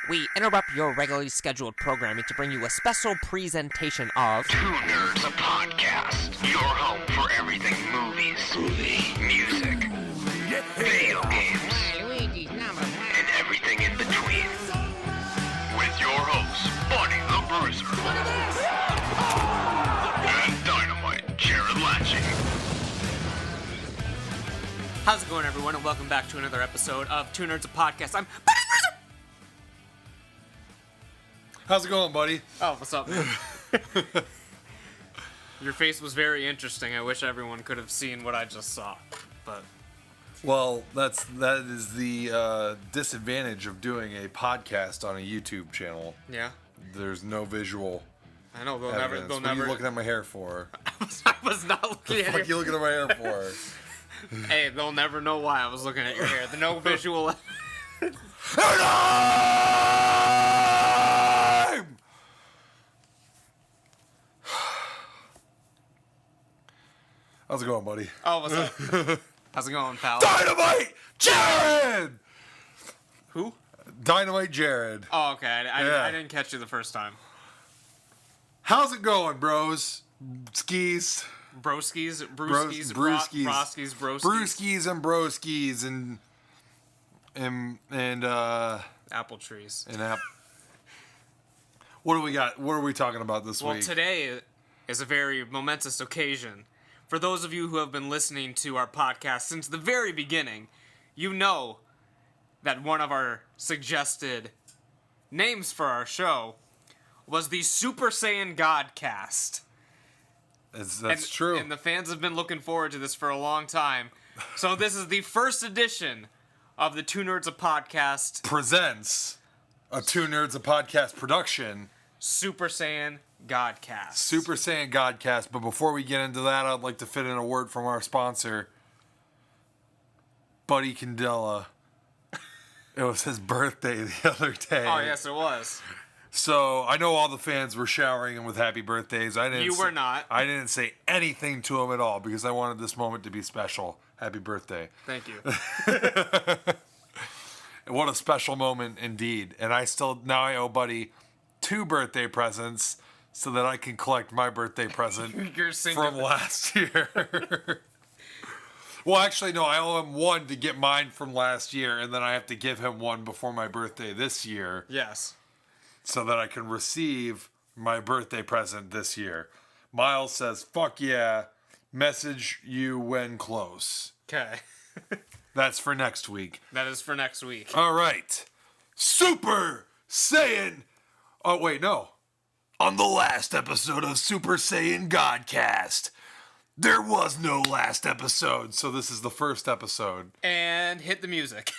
we interrupt your regularly scheduled programming to bring you a special presentation of Two Nerds, a podcast. Your home for everything movies, music, video games, and everything in between. With your hosts, Buddy the Bruiser, and Dynamite Jared Latching. How's it going, everyone, and welcome back to another episode of Two Nerds, a podcast. I'm Buddy the Bruiser! How's it going, buddy? Oh, what's up, man? Your face was very interesting. I wish everyone could have seen what I just saw, but... Well, that is the disadvantage of doing a podcast on a YouTube channel. Yeah? There's no visual I know, they'll evidence. never... What are you looking at my hair for? I was not looking The at fuck you looking at my hair for? Hey, they'll never know why I was looking at your hair. The no visual... How's it going, buddy? Oh, what's up? How's it going, pal? Dynamite Jared! Who? Dynamite Jared. Oh, okay. Yeah. I didn't catch you the first time. How's it going, bros? Skis. Broskies, brewskis, Brewskis. broskies, broskies. Brewskis and broskis and Apple trees. What do we got? What are we talking about this Well, week? today is a very momentous occasion. For those of you who have been listening to our podcast since the very beginning, you know that one of our suggested names for our show was the Super Saiyan GODCAST. That's true. And the fans have been looking forward to this for a long time. So this is the first edition of the Two Nerds a Podcast Presents a Two Nerds a Podcast production. Super Saiyan GODCAST. Super Saiyan Godcast. But before we get into that, I'd like to fit in a word from our sponsor, Buddy Candela. It was his birthday the other day. Oh, yes, it was. So I know all the fans were showering him with happy birthdays. You were not. I didn't say anything to him at all because I wanted this moment to be special. Happy birthday. Thank you. What a special moment indeed. And I owe Buddy 2 birthday presents so that I can collect my birthday present from last year. Well, actually, no, I owe him 1 to get mine from last year, and then I have to give him 1 before my birthday this year. Yes. So that I can receive my birthday present this year. Miles says, fuck yeah, message you when close. Okay. That's for next week. That is for next week. All right. Super Saiyan. Oh, wait, no. On the last episode of Super Saiyan Godcast, there was no last episode, so this is the first episode. And hit the music.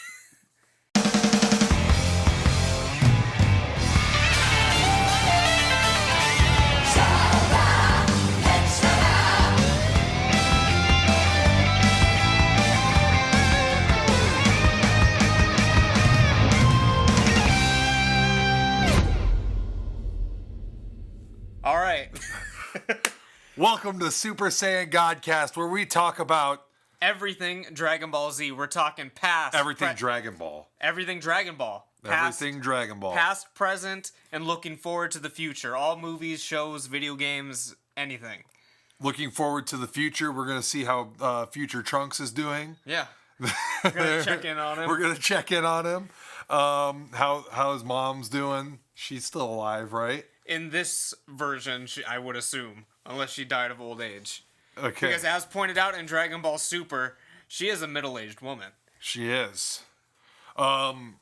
All right. Welcome to Super Saiyan Godcast, where we talk about Everything Dragon Ball Z. We're talking past. everything Dragon Ball. Everything Dragon Ball. Past, Everything Dragon Ball. Past, present, and looking forward to the future. All movies, shows, video games, anything. Looking forward to the future. We're going to see how future Trunks is doing. Yeah. We're going to check in on him. We're going to check in on him. How his mom's doing. She's still alive, right? In this version, I would assume. Unless she died of old age. Okay. Because as pointed out in Dragon Ball Super, she is a middle-aged woman. She is. And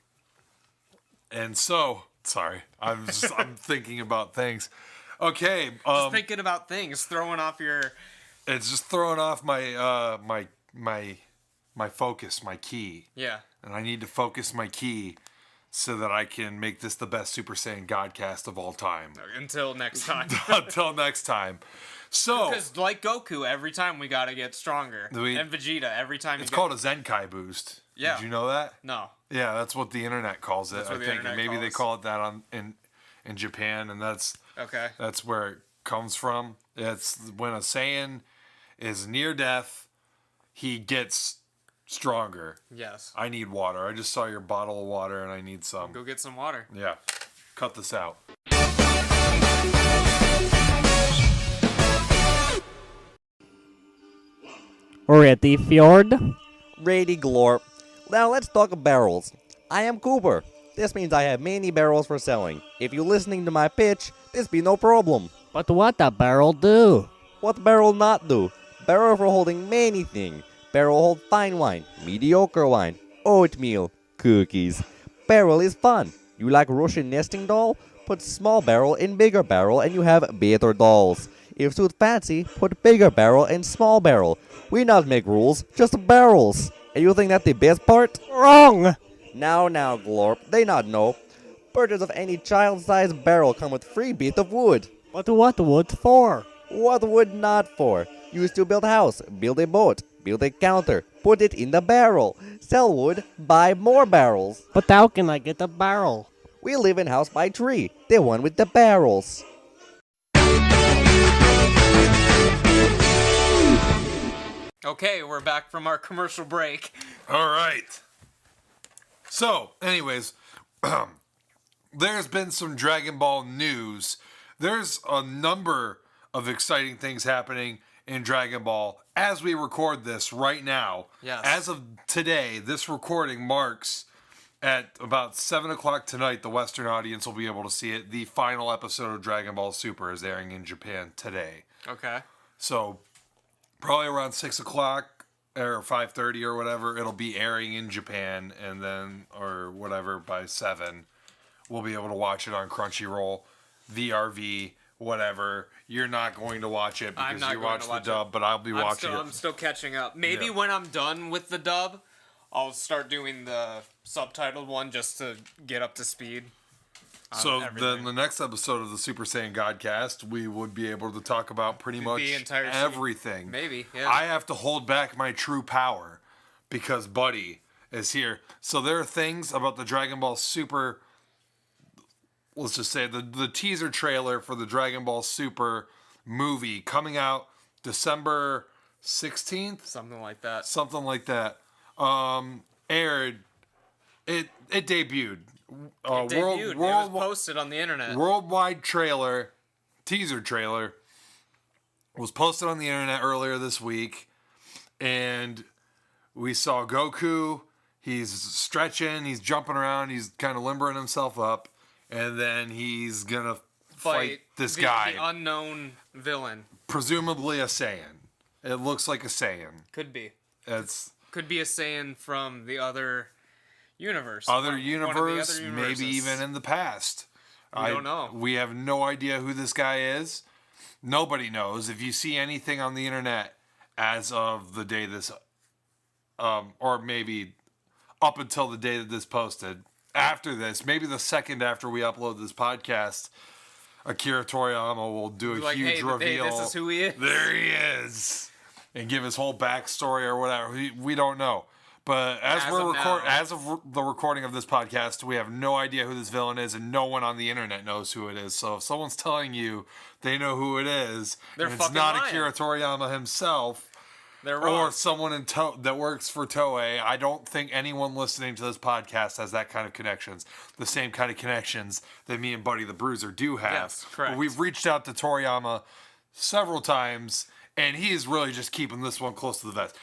so, sorry, I'm thinking about things. Okay. Just thinking about things, throwing off your... It's just throwing off my my focus, my key. Yeah. And I need to focus my key so that I can make this the best Super Saiyan Godcast of all time. Until next time. Until next time. So, Because like Goku, every time we gotta get stronger. And Vegeta, every time it's called a Zenkai boost. Yeah. Did you know that? No. Yeah, that's what the internet calls it. That's what the I think, internet and maybe they calls. call it that in Japan, and that's where it comes from. It's when a Saiyan is near death, he gets stronger. Yes. I need water. I just saw your bottle of water and I need some. Go get some water. Yeah. Cut this out. Ready, Fjord? Ready, Glorp. Now let's talk barrels. I am Cooper. This means I have many barrels for selling. If you're listening to my pitch, this be no problem. But what the barrel do? What barrel not do? Barrel for holding many things. Barrel hold fine wine, mediocre wine, oatmeal, cookies. Barrel is fun. You like Russian nesting doll? Put small barrel in bigger barrel and you have better dolls. If suit fancy, put bigger barrel in small barrel. We not make rules, just barrels. And you think that the best part? Wrong! Now, Glorp, they not know. Purchase of any child-sized barrel come with free bit of wood. But what wood for? What wood not for? Used to build house, build a boat, build a counter, put it in the barrel. Sell wood, buy more barrels. But how can I get a barrel? We live in house by tree, the one with the barrels. Okay, we're back from our commercial break. All right. So, anyways, there's been some Dragon Ball news. There's a number of exciting things happening in Dragon Ball as we record this right now. Yes. As of today, this recording marks at about 7 o'clock tonight, the Western audience will be able to see it. The final episode of Dragon Ball Super is airing in Japan today. Okay. So, probably around 6 o'clock or 5:30 or whatever, it'll be airing in Japan, and then, or whatever, by 7, we'll be able to watch it on Crunchyroll, VRV, whatever. You're not going to watch it because you watch the dub, but I'll be watching it. I'm still catching up. Maybe when I'm done with the dub, I'll start doing the subtitled one just to get up to speed. So then the next episode of the Super Saiyan Godcast, we would be able to talk about pretty much everything. Maybe, yeah. I have to hold back my true power because Buddy is here. So there are things about the Dragon Ball Super, let's just say the teaser trailer for the Dragon Ball Super movie coming out December 16th? Something like that. Aired. It debuted. It was posted on the internet. Worldwide trailer, teaser trailer, was posted on the internet earlier this week, and we saw Goku. He's stretching, he's jumping around, he's kind of limbering himself up, and then he's gonna fight this guy, the unknown villain, presumably a Saiyan. It looks like a Saiyan. Could be. Could be a Saiyan from the other universe. Maybe even in the past. We don't know. We have no idea who this guy is. Nobody knows. If you see anything on the internet as of the day this, or maybe up until the day that this posted, after this, maybe the second after we upload this podcast, Akira Toriyama will do a huge reveal. This is who he is. There he is. And give his whole backstory or whatever. We don't know. But as of the recording of this podcast, we have no idea who this villain is, and no one on the internet knows who it is. So if someone's telling you they know who it is, and it's not lying. Akira Toriyama himself, they're wrong. Or someone that works for Toei, I don't think anyone listening to this podcast has that kind of connections. The same kind of connections that me and Buddy the Bruiser do have. Yes, correct. But we've reached out to Toriyama several times, and he is really just keeping this one close to the vest.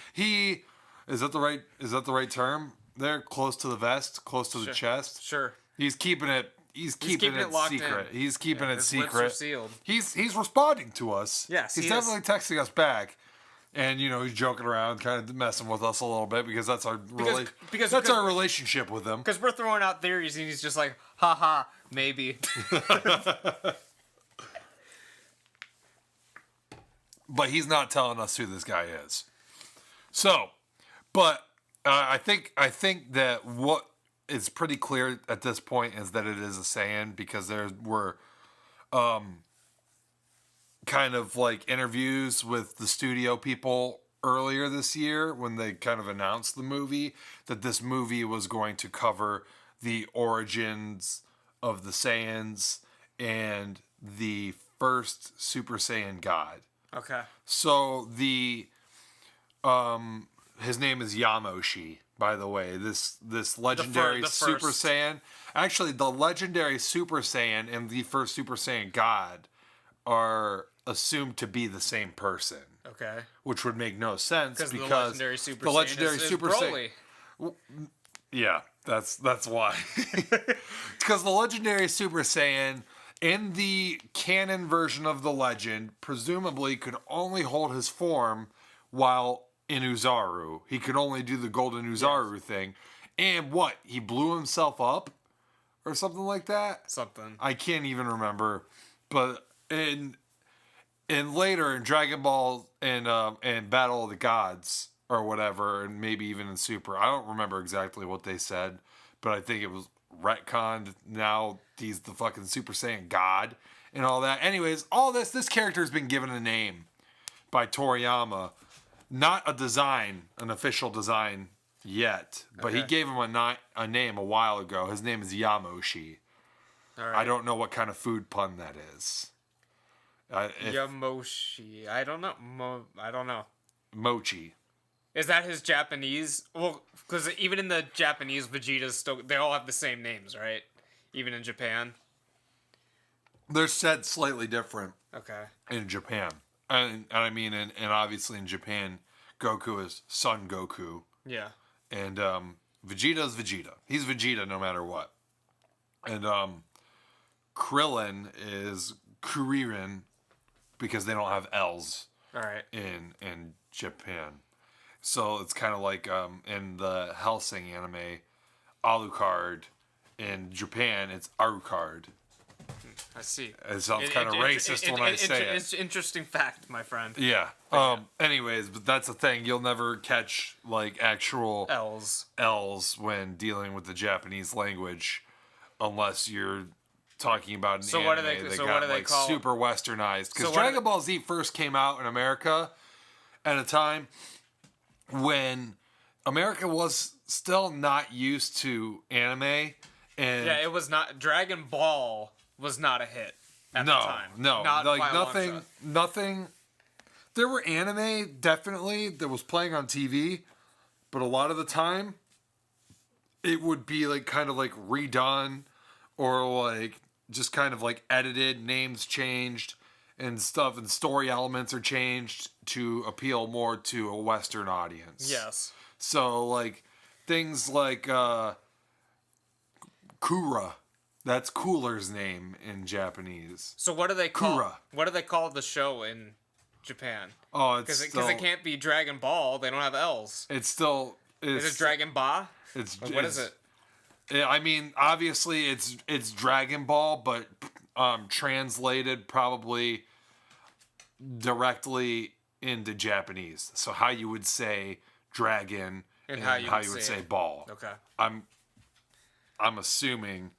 Is that the right term? They're close to the vest, close to the chest. Sure. He's keeping it locked secret. in. He's keeping it secret. Lips are sealed. He's responding to us. Yes, he's definitely texting us back. And he's joking around, kind of messing with us a little bit because that's our our relationship with him. Because we're throwing out theories, and he's just like, haha, maybe. But he's not telling us who this guy is. So, but I think that what is pretty clear at this point is that it is a Saiyan, because there were kind of like interviews with the studio people earlier this year when they kind of announced the movie, that this movie was going to cover the origins of the Saiyans and the first Super Saiyan God. Okay. So the his name is Yamoshi, by the way. This legendary the Super first. Saiyan. Actually, the legendary Super Saiyan and the first Super Saiyan God are assumed to be the same person. Okay. Which would make no sense because the legendary Super the Saiyan legendary is Super Broly. Saiyan. Yeah, that's why. Because the legendary Super Saiyan in the canon version of the legend presumably could only hold his form while in Uzaru. He could only do the golden Uzaru thing. And what? He blew himself up or something like that? Something. I can't even remember. But in later in Dragon Ball and Battle of the Gods or whatever, and maybe even in Super, I don't remember exactly what they said, but I think it was retconned. Now he's the fucking Super Saiyan God and all that. Anyways, all this character has been given a name by Toriyama. Not a design, an official design yet, but he gave him a name a while ago. His name is Yamoshi. All right. I don't know what kind of food pun that is. Yamoshi. I don't know. I don't know. Mochi. Is that his Japanese? Well, because even in the Japanese, Vegeta's still, they all have the same names, right? Even in Japan. They're said slightly different Okay. in Japan. And I mean, and obviously in Japan, Goku is Son Goku. Yeah. And Vegeta's Vegeta. He's Vegeta no matter what. And Krillin is Kuririn because they don't have L's All right. in Japan. So it's kind of like in the Hellsing anime, Alucard. In Japan, it's Alucard. I see. It sounds kind of racist when I say it. It's interesting fact, my friend. Yeah. Anyways, but that's the thing. You'll never catch like actual L's when dealing with the Japanese language, unless you're talking about an anime that got call super westernized. Because Dragon Ball Z first came out in America at a time when America was still not used to anime, and yeah, it was not. Dragon Ball was not a hit at the time. No, not like by a long shot. nothing. There were anime definitely that was playing on TV, but a lot of the time, it would be like kind of like redone, or like just kind of like edited, names changed, and stuff, and story elements are changed to appeal more to a Western audience. Yes. So like things like Kura. That's Cooler's name in Japanese. So what do they call? Kura. What do they call the show in Japan? Oh, it's because it can't be Dragon Ball. They don't have L's. It's still. Is it Dragon Ba? What is it? I mean, obviously it's Dragon Ball, but translated probably directly into Japanese. So how you would say dragon and how you would say ball. Okay. I'm assuming.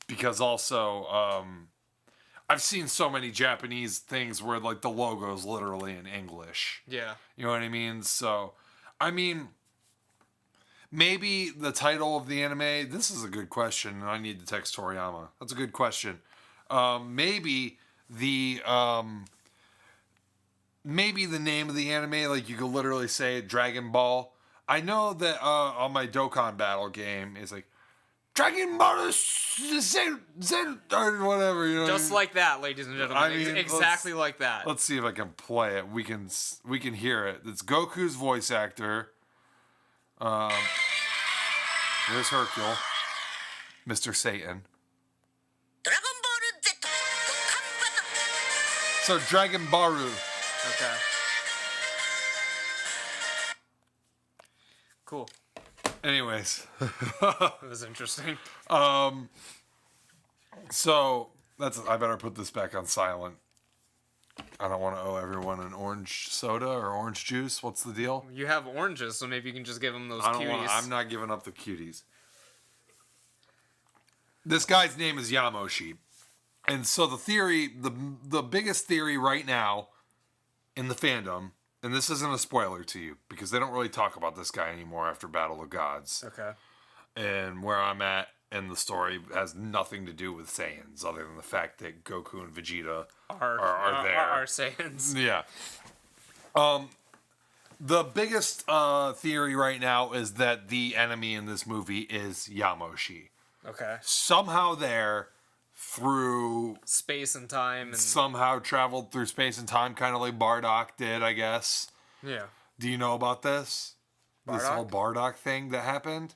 Because also, I've seen so many Japanese things where like the logo is literally in English. Yeah. You know what I mean? So, I mean, maybe the title of the anime. This is a good question, and I need to text Toriyama. That's a good question. Maybe the name of the anime, like you could literally say Dragon Ball. I know that on my Dokkan Battle game, it's like. Dragon Ball Zen or whatever, you know. Just like that, ladies and gentlemen. I mean, exactly like that. Let's see if I can play it. We can hear it. It's Goku's voice actor. There's Hercule, Mr. Satan. So Dragon Baru. Okay. Cool. Anyways. That was interesting. So I better put this back on silent. I don't want to owe everyone an orange soda or orange juice. What's the deal? You have oranges, so maybe you can just give them those cuties. I'm not giving up the cuties. This guy's name is Yamoshi. And so the theory, the biggest theory right now in the fandom, and this isn't a spoiler to you, because they don't really talk about this guy anymore after Battle of Gods. Okay. And where I'm at in the story has nothing to do with Saiyans, other than the fact that Goku and Vegeta are there. Are Saiyans. Yeah. The biggest theory right now is that the enemy in this movie is Yamoshi. Okay. Somehow there, through Space and time. And... somehow traveled through space and time, kind of like Bardock did, I guess. Yeah. Do you know about this? This Bardock? whole Bardock thing that happened?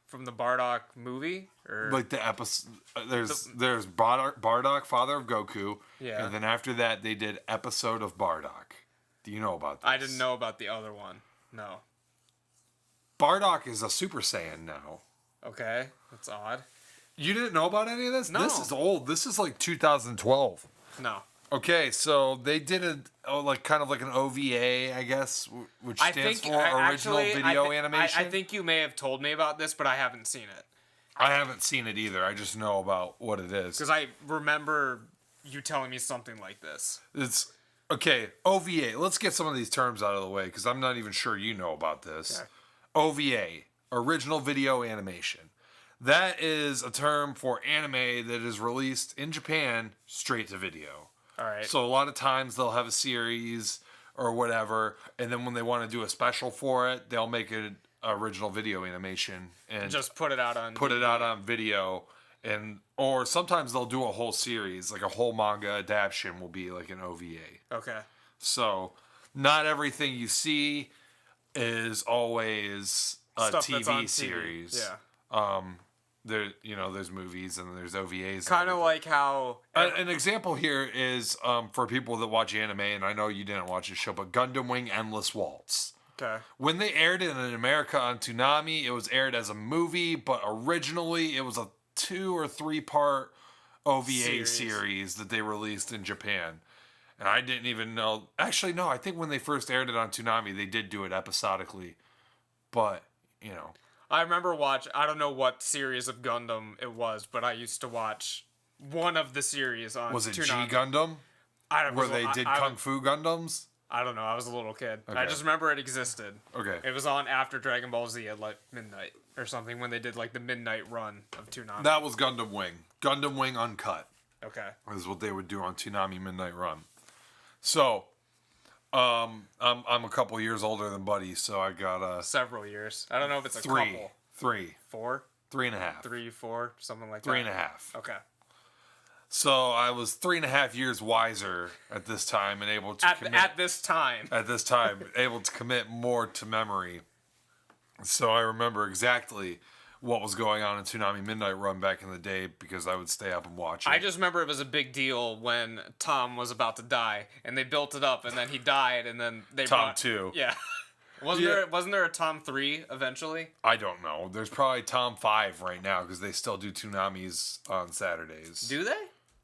From the Bardock movie? Or... Like the episode, there's Bardock, father of Goku. Yeah. And then after that, they did episode of Bardock. Do you know about this? I didn't know about the other one. No. Bardock is a Super Saiyan now. Okay. That's odd. You didn't know about any of this? No. This is old. This is like 2012. No. Okay, so they did kind of like an OVA, I guess, which stands for Original Video Animation. I think you may have told me about this, but I haven't seen it. I haven't seen it either. I just know about what it is. Because I remember you telling me something like this. It's okay. OVA. Let's get some of these terms out of the way because I'm not even sure you know about this. Okay. OVA, Original Video Animation. That is a term for anime that is released in Japan straight to video. All right. So a lot of times they'll have a series or whatever, and then when they want to do a special for it, they'll make an original video animation and just put it out on video, and or sometimes they'll do a whole series, like a whole manga adaptation will be like an OVA. Okay. So not everything you see is always a Stuff that's on TV series. Yeah. There's movies and there's OVAs. Kind of like how an example here is for people that watch anime, and I know you didn't watch the show, but Gundam Wing Endless Waltz. Okay. When they aired it in America on Toonami, it was aired as a movie, but originally it was a 2 or 3 part OVA series that they released in Japan. And I didn't even know. Actually, no, I think when they first aired it on Toonami, they did do it episodically. But, I remember I don't know what series of Gundam it was, but I used to watch one of the series on was it Toonami. G Gundam? Where they did I Kung Fu Gundams? I don't know. I was a little kid. Okay. I just remember it existed. Okay. It was on after Dragon Ball Z at like midnight or something when they did like the midnight run of Toonami. That was Gundam Wing. Gundam Wing Uncut. Okay. Is what they would do on Toonami Midnight Run. So, I'm a couple years older than Buddy, so I got several years. I don't know if it's a three, couple. 3, 4, 3.5, 3, 4, something like that. 3.5. Okay. So I was 3.5 years wiser at this time and able to at this time able to commit more to memory. So I remember exactly what was going on in Toonami Midnight Run back in the day because I would stay up and watch it. I just remember it was a big deal when Tom was about to die and they built it up and then he died and then they Tom 2. Yeah. Wasn't there a Tom 3 eventually? I don't know. There's probably Tom 5 right now because they still do Toonami's on Saturdays. Do they?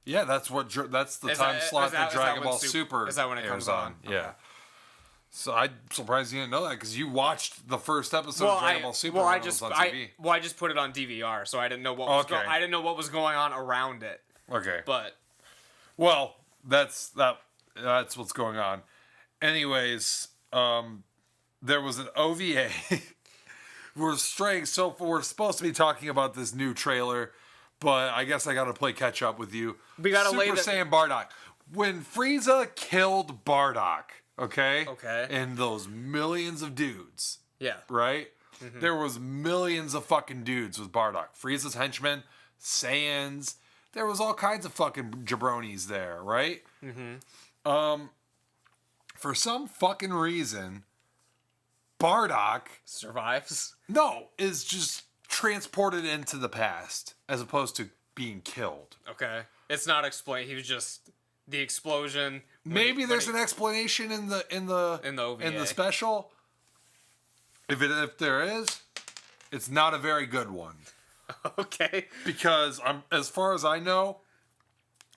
Yeah, that's the time slot that Dragon Ball Super is that when it comes on? Yeah. Okay. So I'm surprised you didn't know that because you watched the first episode of Dragon Ball Super when it was on TV. I just put it on DVR, so I didn't know what was I didn't know what was going on around it. Okay. But that's what's going on. Anyways, there was an OVA. We're supposed to be talking about this new trailer, but I guess I got to play catch up with you. We got to Super Saiyan Bardock. When Frieza killed Bardock, okay, and those millions of dudes, right? Mm-hmm. There was millions of fucking dudes with Bardock. Frieza's henchmen, Saiyans. There was all kinds of fucking jabronis there, right? Mm-hmm. For some fucking reason, Bardock survives. No, is just transported into the past as opposed to being killed. Okay, it's not explained. He was just the explosion. Maybe there's an explanation in the OVA. in the special. If there is, it's not a very good one. Okay. Because as far as I know,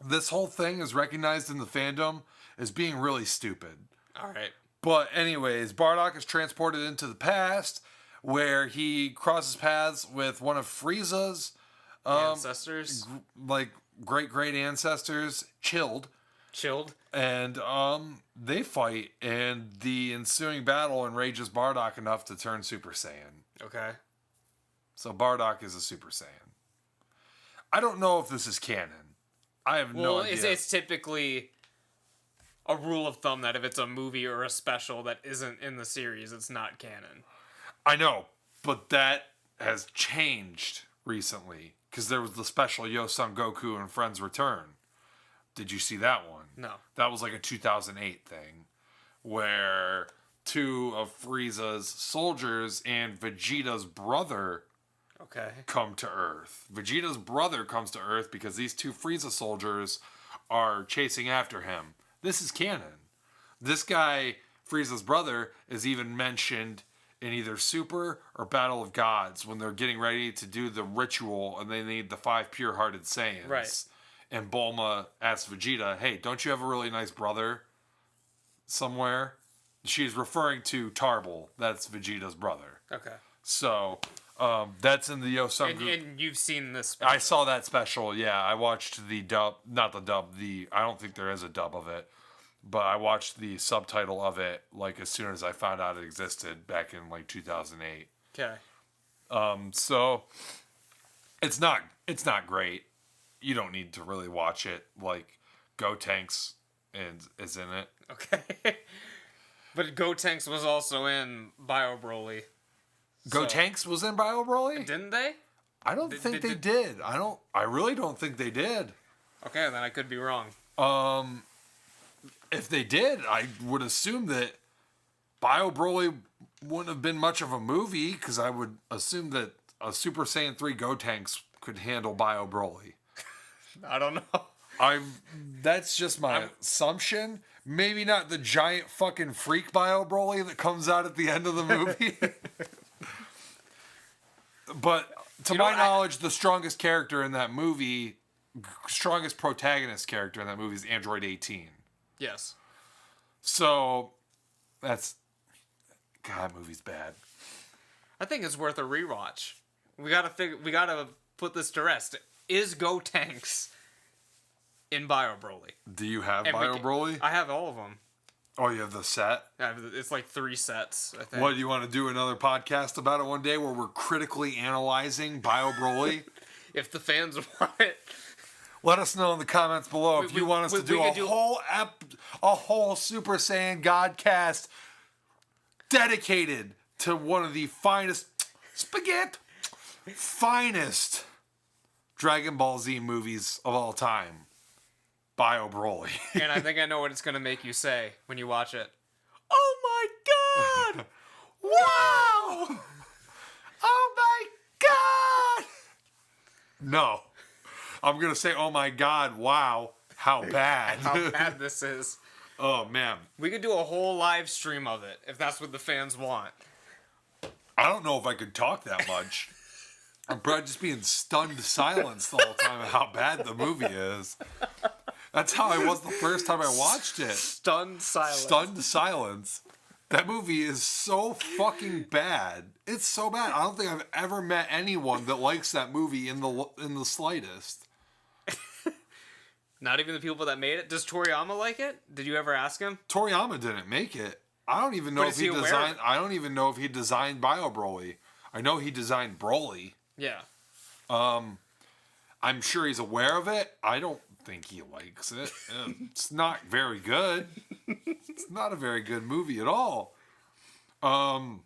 this whole thing is recognized in the fandom as being really stupid. All right. But anyways, Bardock is transported into the past where he crosses paths with one of Frieza's ancestors, like great ancestors, Chilled, and they fight, and the ensuing battle enrages Bardock enough to turn Super Saiyan. Okay. So Bardock is a Super Saiyan. I don't know if this is canon. I have no idea. It's typically a rule of thumb that if it's a movie or a special that isn't in the series, it's not canon. I know, but that has changed recently because there was the special Yo Son Goku and Friends Return. Did you see that one? No. That was like a 2008 thing where two of Frieza's soldiers and Vegeta's brother Okay. come to Earth. Vegeta's brother comes to Earth because these two Frieza soldiers are chasing after him. This is canon. This guy, Frieza's brother, is even mentioned in either Super or Battle of Gods when they're getting ready to do the ritual and they need the 5 pure-hearted Saiyans. Right. And Bulma asks Vegeta, hey, don't you have a really nice brother somewhere? She's referring to Tarbell. That's Vegeta's brother. Okay. So, that's in the Yo Son And you've seen this special. I saw that special, yeah. I watched the dub, not the dub, I don't think there is a dub of it, but I watched the subtitle of it, like, as soon as I found out it existed back in, like, 2008. Okay. So, it's not great. You don't need to really watch it, like, GOTANKS is in it. Okay. But GOTANKS was also in Bio Broly. GOTANKS was in Bio Broly? Didn't they? I don't think they did. I really don't think they did. Okay, then I could be wrong. If they did, I would assume that Bio Broly wouldn't have been much of a movie because I would assume that a Super Saiyan 3 GOTANKS could handle Bio Broly. I don't know. That's just my assumption. Maybe not the giant fucking freak Bio Broly that comes out at the end of the movie. But to my knowledge, the strongest character in that movie, strongest protagonist character in that movie is Android 18. Yes. So that's, God, that movie's bad. I think it's worth a rewatch. We gotta put this to rest. Is GOTANKS in Bio Broly? Do you have And Bio Broly? I have all of them. Oh, you have the set? It's like 3 sets, I think. What, do you want to do another podcast about it one day where we're critically analyzing Bio Broly? If the fans want it. Let us know in the comments below if you want us to do a whole Super Saiyan Godcast dedicated to one of the finest Dragon Ball Z movies of all time. Bio Broly. And I think I know what it's going to make you say when you watch it. Oh my god! Wow! Oh my god! No. I'm going to say, oh my god, wow, how bad. How bad this is. Oh, man. We could do a whole live stream of it, if that's what the fans want. I don't know if I could talk that much. I'm probably just being stunned silence the whole time of how bad the movie is. That's how I was the first time I watched it. Stunned silence. Stunned silence. That movie is so fucking bad. It's so bad. I don't think I've ever met anyone that likes that movie in the slightest. Not even the people that made it? Does Toriyama like it? Did you ever ask him? Toriyama didn't make it. I don't even know But if is he he aware of designed. it? I don't even know if he designed Bio Broly. I know he designed Broly. Yeah. I'm sure he's aware of it. I don't think he likes it. It's not very good. It's not a very good movie at all. I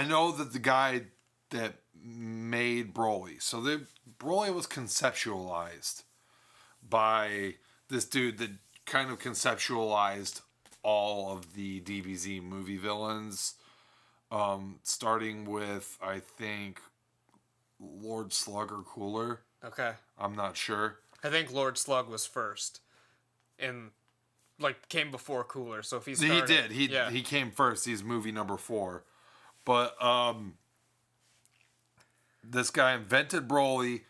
know that the guy that made Broly. So Broly was conceptualized by this dude that kind of conceptualized all of the DBZ movie villains. Starting with, I think, Lord Slug or Cooler. Okay. I'm not sure. I think Lord Slug was first. And, came before Cooler. So if he He started... did. He came first. He's movie number 4. But, this guy invented Broly.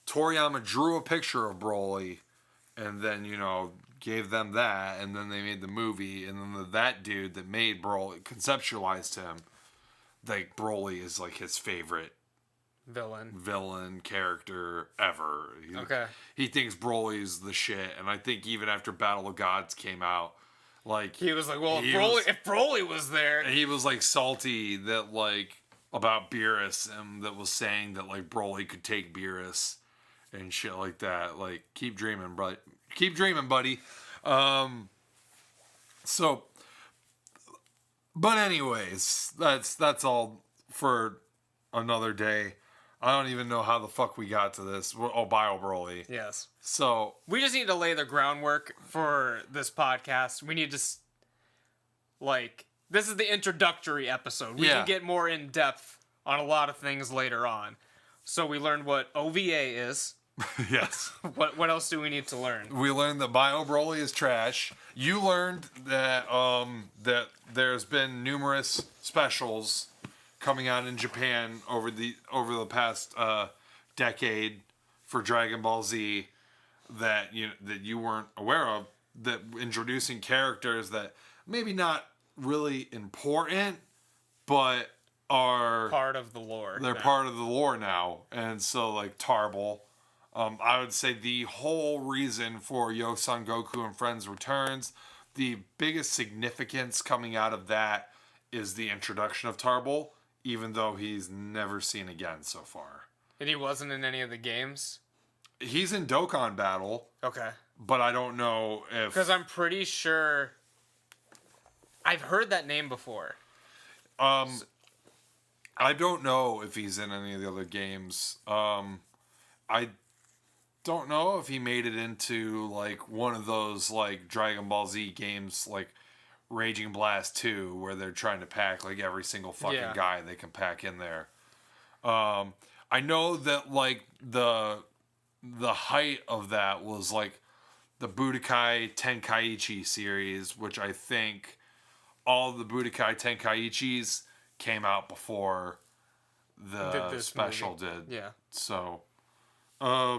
Toriyama drew a picture of Broly. And then, gave them that. And then they made the movie. And then that dude that made Broly conceptualized him. Broly is, his favorite villain character ever. Okay. He thinks Broly's the shit, and I think even after Battle of Gods came out, he was like, well, if Broly was there, he was salty that about Beerus, and that was saying that Broly could take Beerus and shit like that. Keep dreaming, buddy. So, but anyways, that's all for another day. I don't even know how the fuck we got to this. Oh, Bio Broly. Yes. So We just need to lay the groundwork for this podcast. We need to, this is the introductory episode. We Yeah. can get more in depth on a lot of things later on. So we learned what OVA is. yes, What else do we need to learn? we learned that Bio Broly is trash. You learned that that there's been numerous specials coming out in Japan over the past decade for Dragon Ball Z that you weren't aware of, that introducing characters that maybe not really important but are Part of the lore. they're now. part of the lore now. And so like Tarble, I would say the whole reason for Yo Son Goku and Friends returns, the biggest significance coming out of that is the introduction of Tarble, even though he's never seen again so far. And he wasn't in any of the games? He's in Dokkan Battle, Okay. but I don't know if... Because I'm pretty sure I've heard that name before. I don't know if he's in any of the other games. I don't know if he made it into like one of those like Dragon Ball Z games like Raging Blast 2 where they're trying to pack like every single fucking guy they can pack in there. I know that like the height of that was like the Budokai Tenkaichi series, which I think all the Budokai Tenkaichis came out before the special movie. did. Yeah. So, I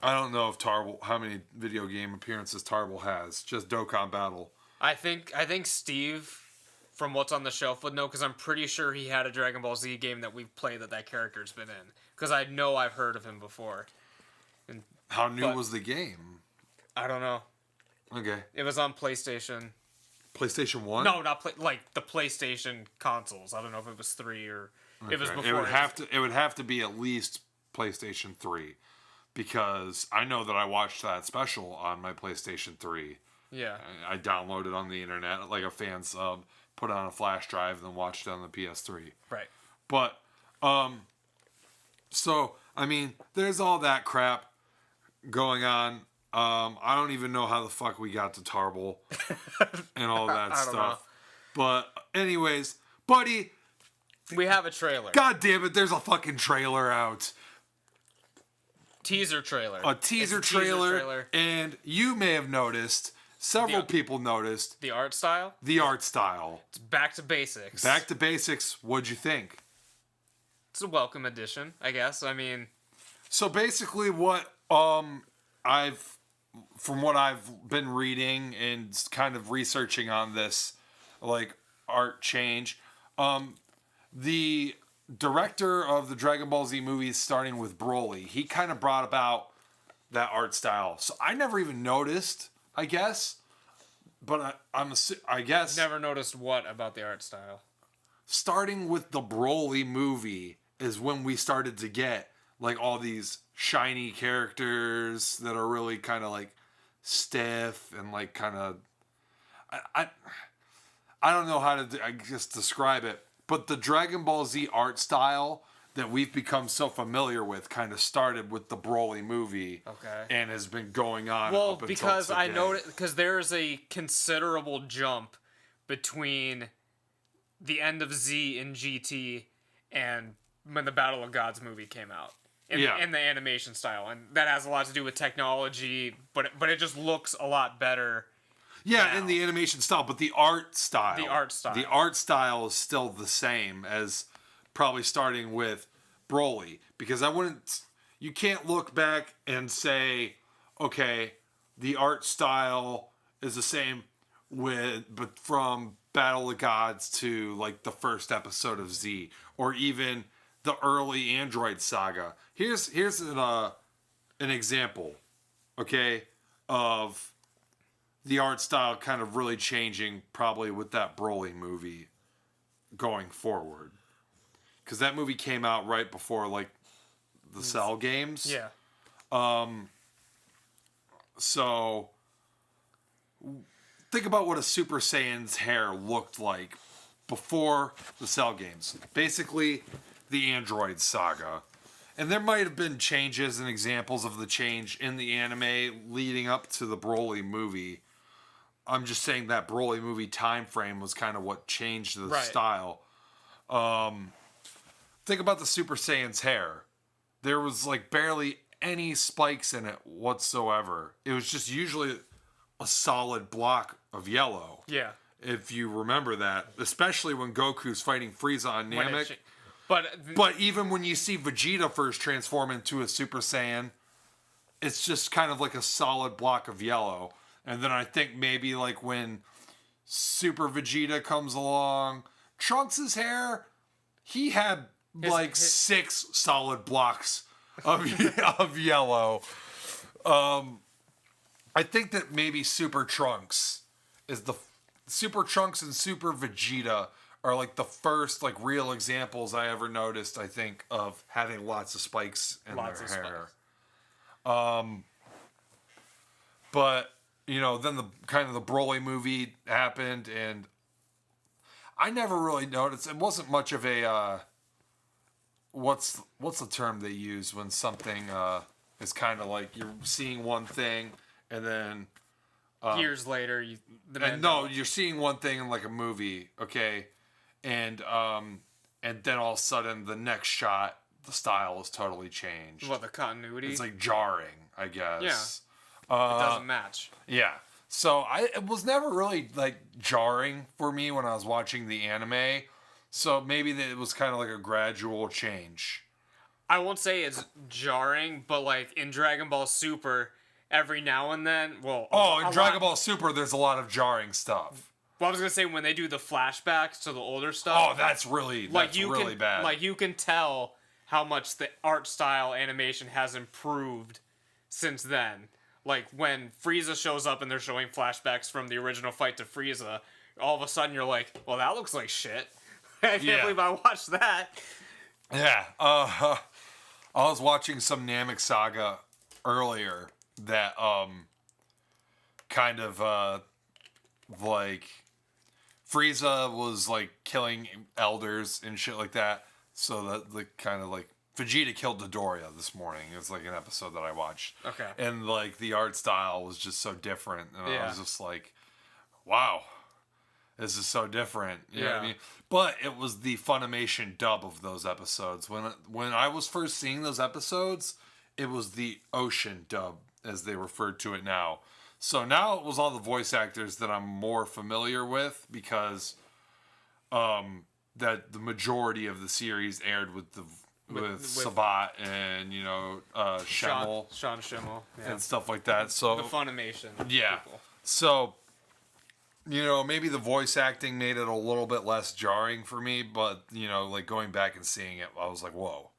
don't know if Tarble, how many video game appearances Tarble has. Just Dokkan Battle. I think Steve, from what's on the shelf, would know, because I'm pretty sure he had a Dragon Ball Z game that we've played that character's been in. Because I know I've heard of him before. How new was the game? I don't know. Okay. It was on PlayStation. PlayStation 1? No, not like the PlayStation consoles. I don't know if it was 3 or it was before. It would have to be at least PlayStation 3, because I know that I watched that special on my PlayStation 3. Yeah. I downloaded on the internet like a fan sub, put it on a flash drive, and then watched it on the PS3. Right. But so I mean, there's all that crap going on. I don't even know how the fuck we got to Tarble and all that I don't know. stuff. But anyways, buddy, We have a trailer. god damn it, there's a fucking trailer out. Teaser trailer. A teaser trailer, and you may have noticed, several people noticed, The art style. the art style. It's back to basics. Back to basics, what'd you think? It's a welcome addition, I guess. I mean, So basically what from what I've been reading and kind of researching on this like art change, the director of the Dragon Ball Z movies, starting with Broly, he kind of brought about that art style. So I never even noticed, I guess, but I guess never noticed what about the art style. starting with the Broly movie is when we started to get like all these shiny characters that are really kind of like stiff and like kind of I don't know how to I guess describe it, but the Dragon Ball Z art style that we've become so familiar with kind of started with the Broly movie, Okay. and has been going on Well, up until because I today. know because there is a considerable jump between the end of Z in GT and when the Battle of Gods movie came out. In the animation style, and that has a lot to do with technology, but it just looks a lot better. Yeah, now. in the animation style, but the art style. The art style. The art style is still the same as probably starting with Broly. Because you can't look back and say, okay, the art style is the same but from Battle of Gods to like the first episode of Z, or even the early Android saga. Here's an example, okay, of the art style kind of really changing probably with that Broly movie going forward. Because that movie came out right before, like, the Cell games. Yeah. So, think about what a Super Saiyan's hair looked like before the Cell games. Basically, the Android saga. And there might have been changes and examples of the change in the anime leading up to the Broly movie. I'm just saying that Broly movie time frame was kind of what changed the style. Think about the Super Saiyan's hair. There was like barely any spikes in it whatsoever. It was just usually a solid block of yellow. Yeah. If you remember that, especially when Goku's fighting Frieza on Namek. But even when you see Vegeta first transform into a Super Saiyan, it's just kind of like a solid block of yellow. And then I think maybe like when Super Vegeta comes along, Trunks' hair, he had like 6 solid blocks of yellow. I think that maybe Super Trunks Super Trunks and Super Vegeta are like the first like real examples I ever noticed, I think, of having lots of spikes in their hair. But you know, then the kind of the Broly movie happened, and I never really noticed. It wasn't much of a what's the term they use when something is kind of like you're seeing one thing and then years later you're seeing one thing in like a movie, okay, and then all of a sudden the next shot the style is totally changed. What, the continuity? It's like jarring, I guess. Yeah. It doesn't match. Yeah. So it was never really like jarring for me when I was watching the anime. So maybe it was kind of like a gradual change. I won't say it's jarring, but like in Dragon Ball Super, every now and then, in Dragon Ball Super, there's a lot of jarring stuff. Well, I was gonna say when they do the flashbacks to the older stuff. Oh, that's really bad. Like you can tell how much the art style animation has improved since then. Like, when Frieza shows up and they're showing flashbacks from the original fight to Frieza, all of a sudden you're like, well, that looks like shit. I can't believe I watched that. Yeah. I was watching some Namek Saga earlier that kind of like Frieza was like killing elders and shit like that. So that the kind of like Vegeta killed Dodoria this morning. It was like an episode that I watched. Okay. And like the art style was just so different. And I was just like, wow, this is so different. You know what I mean? But it was the Funimation dub of those episodes. When I was first seeing those episodes, it was the Ocean dub, as they referred to it now. So now it was all the voice actors that I'm more familiar with because that the majority of the series aired with Sabat and Schemmel, Sean Schemmel, and stuff like that. So the Funimation people. So maybe the voice acting made it a little bit less jarring for me, but like going back and seeing it, I was like, whoa.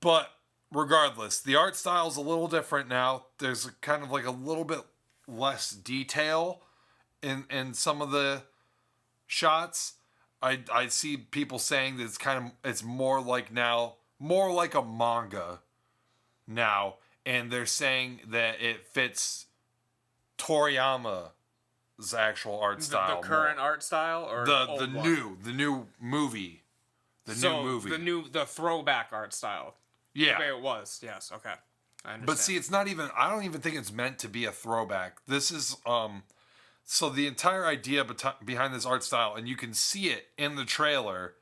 But regardless, the art style is a little different now. There's kind of like a little bit less detail in some of the shots. I see people saying that it's more like a manga now, and they're saying that it fits Toriyama's actual art style. The current art style, or the new movie, the throwback art style. Yeah, the way it was. Yes, okay, I understand. But see, it's not even. I don't even think it's meant to be a throwback. This is So the entire idea behind this art style, and you can see it in the trailer,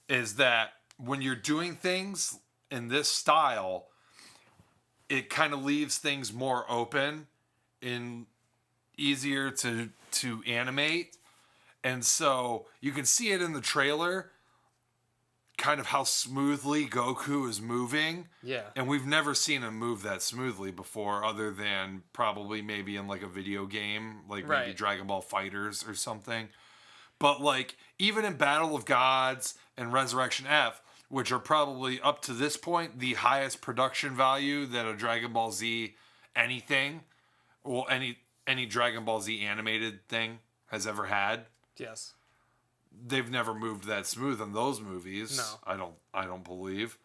is that when you're doing things in this style, it kind of leaves things more open and easier to animate. And so you can see it in the trailer, kind of how smoothly Goku is moving. Yeah. And we've never seen him move that smoothly before, other than probably maybe in like a video game, like maybe Dragon Ball FighterZ or something. But like even in Battle of Gods and Resurrection F, which are probably up to this point the highest production value that a Dragon Ball Z anything, well any Dragon Ball Z animated thing has ever had. Yes. They've never moved that smooth in those movies. No. I don't believe.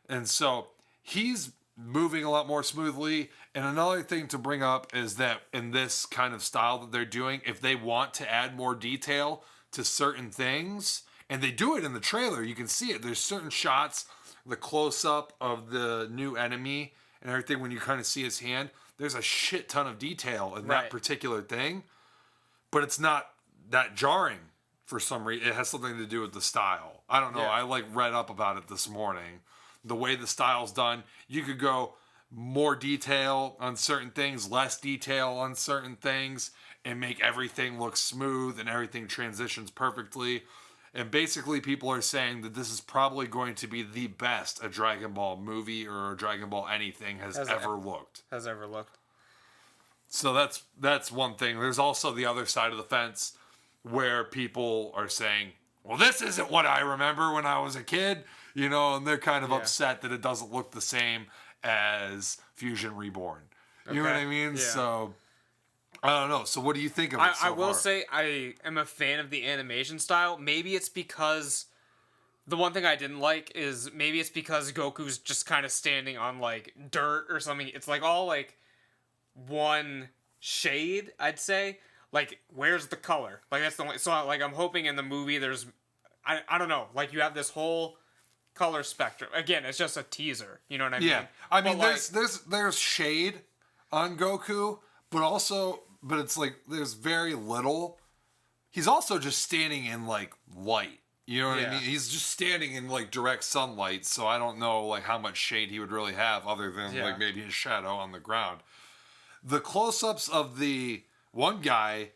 And so he's moving a lot more smoothly. And another thing to bring up is that in this kind of style that they're doing, if they want to add more detail to certain things, and they do it in the trailer, you can see it. There's certain shots, the close-up of the new enemy and everything, when you kind of see his hand, there's a shit ton of detail in that particular thing, but it's not that jarring for some reason. It has something to do with the style. I don't know. I read up about it this morning. The way the style's done, you could go more detail on certain things, less detail on certain things, and make everything look smooth and everything transitions perfectly. And basically people are saying that this is probably going to be the best a Dragon Ball movie or a Dragon Ball anything has ever looked. So that's one thing. There's also the other side of the fence where people are saying, well, this isn't what I remember when I was a kid, and they're kind of upset that it doesn't look the same as Fusion Reborn. You know what I mean? Yeah. So, I don't know. So what do you think of it so I will far? say I am a fan of the animation style. Maybe it's because the one thing I didn't like is maybe it's because Goku's just kind of standing on dirt or something. It's all one shade, I'd say. Where's the color? That's the only. So I'm hoping in the movie there's, I don't know. You have this whole color spectrum. Again, it's just a teaser. You know what I mean? Yeah. I mean, there's shade on Goku, but it's there's very little. He's also just standing in light. You know what I mean? He's just standing in direct sunlight, so I don't know how much shade he would really have other than maybe his shadow on the ground. The close-ups of the one guy,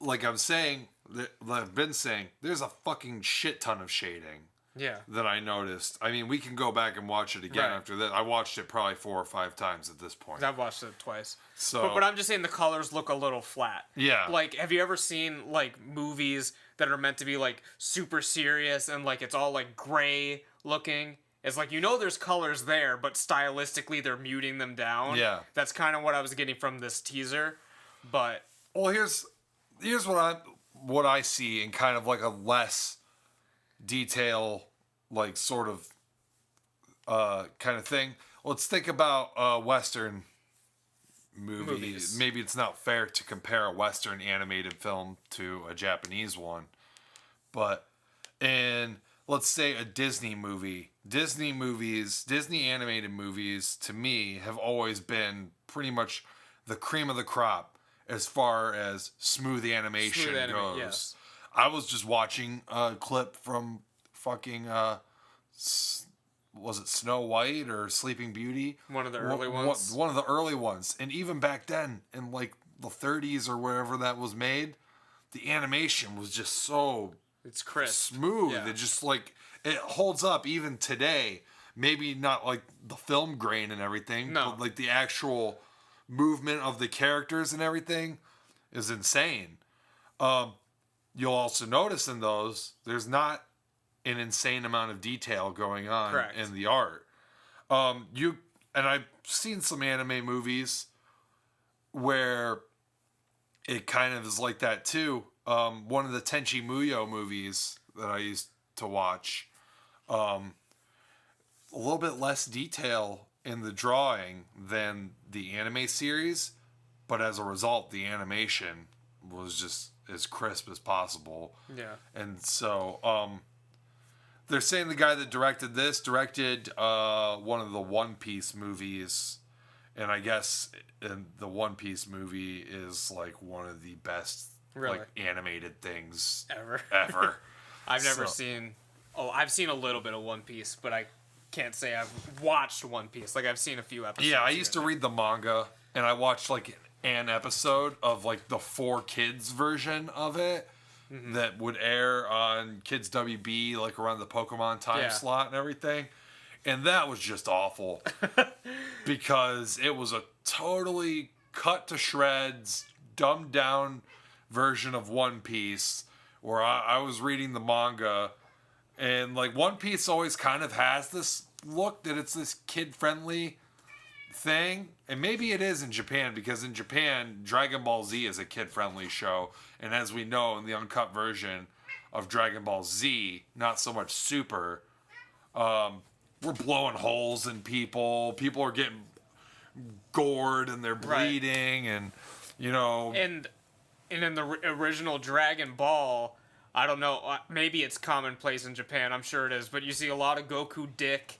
I'm saying, that I've been saying, there's a fucking shit ton of shading. Yeah. That I noticed. I mean, we can go back and watch it again after that. I watched it probably 4 or 5 times at this point. I've watched it twice. So, but I'm just saying the colors look a little flat. Yeah. Have you ever seen movies that are meant to be super serious and it's all gray looking? It's there's colors there, but stylistically they're muting them down. Yeah. That's kind of what I was getting from this teaser. But well, here's what I see in kind of a less detail sort of kind of thing. Let's think about Western movies. Maybe it's not fair to compare a Western animated film to a Japanese one, but in let's say a Disney movie, Disney animated movies to me have always been pretty much the cream of the crop as far as smooth animation goes. Yes. I was just watching a clip from fucking, was it Snow White or Sleeping Beauty? One of the early ones. One of the early ones. And even back then, in the 30s or wherever that was made, the animation was just so... It's crisp. Smooth. Yeah. It just it holds up even today. Maybe not the film grain and everything, but the actual movement of the characters and everything is insane. You'll also notice in those, there's not an insane amount of detail going on in the art. And I've seen some anime movies where it kind of is like that too. One of the Tenchi Muyo movies that I used to watch, a little bit less detail in the drawing than the anime series, but as a result, the animation was just as crisp as possible. Yeah. And so, they're saying the guy that directed this directed one of the One Piece movies, and I guess the One Piece movie is one of the best animated things ever. I've never seen. Oh, I've seen a little bit of One Piece, but I can't say I've watched One Piece. I've seen a few episodes. Yeah, I used to read the manga, and I watched an episode of the 4Kids version of it that would air on Kids WB around the Pokemon time slot and everything. And that was just awful because it was a totally cut to shreds, dumbed down version of One Piece where I was reading the manga, and One Piece always kind of has this look that it's this kid-friendly thing, and maybe it is in Japan, because in Japan Dragon Ball Z is a kid-friendly show, and as we know in the uncut version of Dragon Ball Z, not so much Super, we're blowing holes in people. People are getting gored and they're bleeding, and you know. And in the original Dragon Ball, I don't know, maybe it's commonplace in Japan. I'm sure it is, but you see a lot of Goku dick.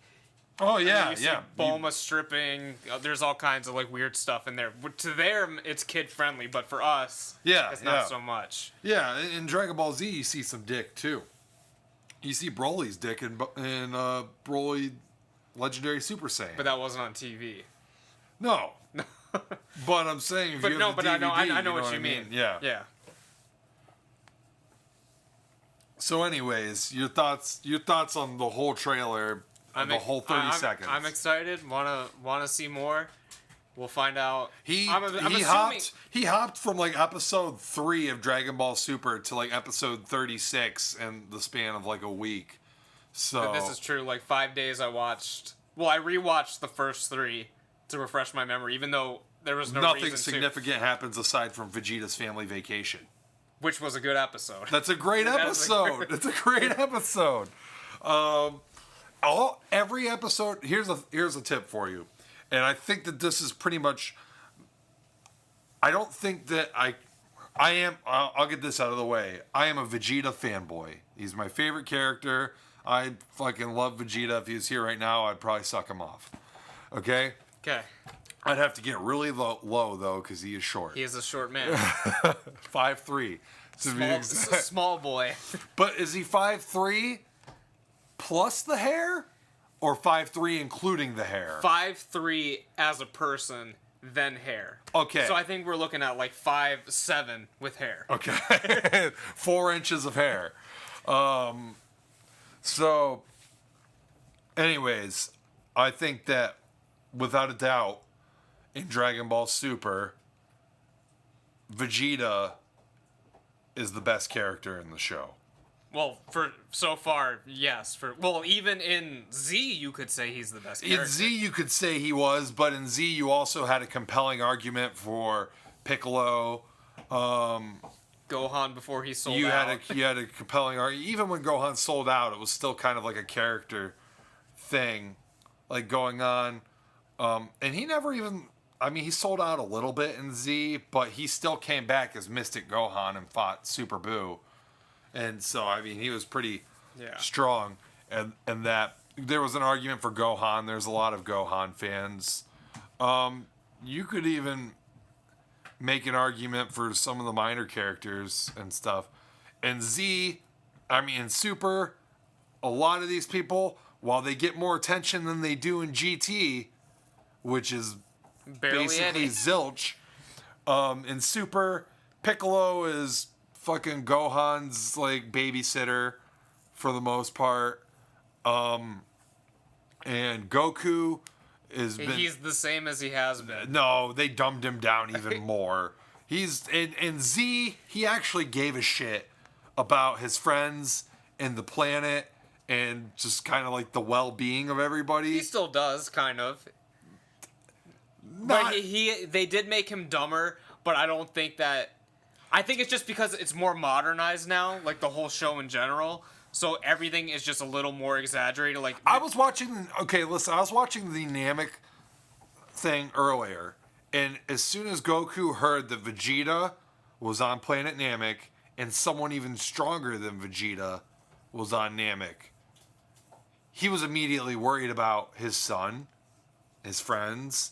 Oh yeah, you see Bulma stripping. There's all kinds of like weird stuff in there. To them, it's kid friendly, but for us, it's not so much. Yeah, in Dragon Ball Z, you see some dick too. You see Broly's dick in Broly Legendary Super Saiyan. But that wasn't on TV. No. But I'm saying, if you have the DVD, I know what you mean. Yeah. Yeah. So, anyways, your thoughts on the whole trailer, the whole 30 seconds. I'm excited. Wanna see more. We'll find out. He assuming... hopped from like episode 3 of Dragon Ball Super to like episode 36 in the span of like a week. So but this is true. Like 5 days I rewatched the first 3 to refresh my memory, even though there was nothing significant happens aside from Vegeta's family vacation. Which was a good episode. That's a great episode. It's a great episode. Every episode. Here's a tip for you, and I think that this is pretty much. I don't think that I am. I'll get this out of the way. I am a Vegeta fanboy. He's my favorite character. I fucking love Vegeta. If he was here right now, I'd probably suck him off. Okay. Okay. I'd have to get really low though, because he is short. He is a short man. 5'3". Small boy. But is he 5'3" plus the hair, or 5'3" including the hair? 5'3" as a person, then hair. Okay. So I think we're looking at like 5'7" with hair. Okay. 4 inches of hair. So, anyways, I think that without a doubt, in Dragon Ball Super, Vegeta is the best character in the show. Well, for so far, yes. Even in Z, you could say he's the best character. In Z, you could say he was, but in Z, you also had a compelling argument for Piccolo. Gohan before he sold you out. You had a compelling argument. Even when Gohan sold out, it was still kind of like a character thing, like going on. And he never even. I mean, he sold out a little bit in Z, but he still came back as Mystic Gohan and fought Super Buu. And so, I mean, he was pretty strong. And that there was an argument for Gohan. There's a lot of Gohan fans. You could even make an argument for some of the minor characters and stuff. And Z, in Super, a lot of these people, while they get more attention than they do in GT, which is barely basically any. zilch, in Super, Piccolo is fucking Gohan's like babysitter for the most part, and Goku he's the same as he has been. No, they dumbed him down even more. He's in Z, he actually gave a shit about his friends and the planet and just kind of like the well-being of everybody. He still does, kind of. Not, but they did make him dumber, but I don't think that. I think it's just because it's more modernized now, like the whole show in general. So everything is just a little more exaggerated. Like I was watching the Namek thing earlier, and as soon as Goku heard that Vegeta was on planet Namek and someone even stronger than Vegeta was on Namek, he was immediately worried about his son, his friends,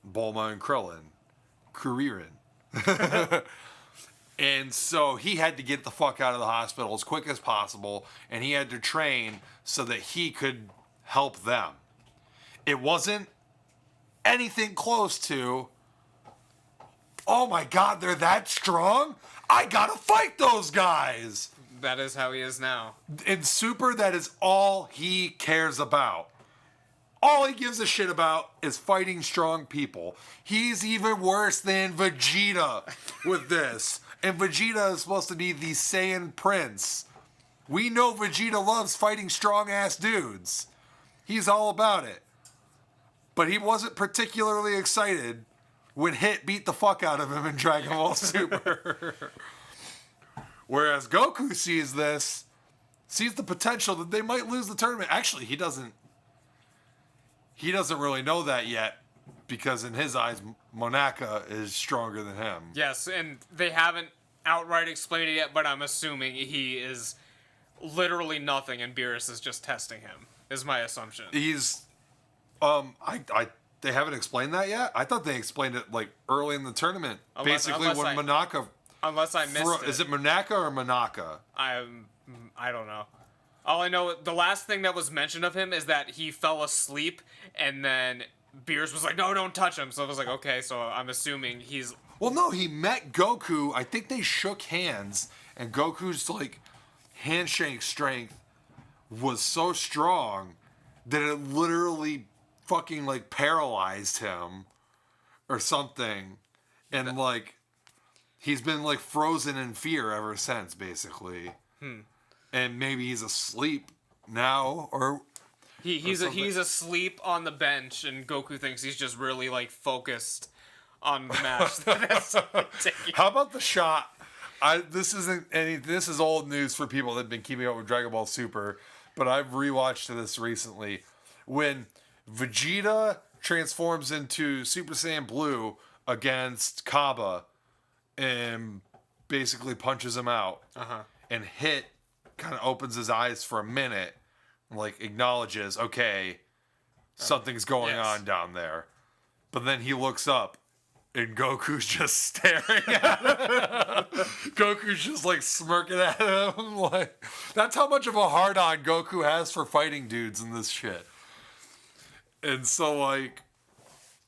Bulma and Kuririn. And so he had to get the fuck out of the hospital as quick as possible, and he had to train so that he could help them. It wasn't anything close to, oh my god, they're that strong? I gotta fight those guys! That is how he is now. In Super, that is all he cares about. All he gives a shit about is fighting strong people. He's even worse than Vegeta with this. And Vegeta is supposed to be the Saiyan prince. We know Vegeta loves fighting strong-ass dudes. He's all about it. But he wasn't particularly excited when Hit beat the fuck out of him in Dragon Ball Super. Whereas Goku sees the potential that they might lose the tournament. Actually, he doesn't he doesn't really know that yet because in his eyes, Monaka is stronger than him. Yes, and they haven't outright explained it yet, but I'm assuming he is literally nothing, and Beerus is just testing him. Is my assumption. He's, they haven't explained that yet. I thought they explained it like early in the tournament. Basically, when Monaka. Unless I missed it. Is it Monaka or Monaka? I don't know. All I know, the last thing that was mentioned of him is that he fell asleep, and then Beerus was like, "No, don't touch him." So I was like, "Okay." So I'm assuming he's. Well, no, he met Goku. I think they shook hands, and Goku's like handshake strength was so strong that it literally fucking like paralyzed him or something, and like he's been like frozen in fear ever since, basically. And maybe he's asleep now, or he's asleep on the bench, and Goku thinks he's just really like focused on the match. How about the shot? This is old news for people that have been keeping up with Dragon Ball Super, but I've rewatched this recently. When Vegeta transforms into Super Saiyan Blue against Kaba and basically punches him out, and Hit kind of opens his eyes for a minute, and like acknowledges, okay, something's going on down there. But then he looks up, and Goku's just staring at him. Goku's just like smirking at him. Like, that's how much of a hard-on Goku has for fighting dudes in this shit. And so like,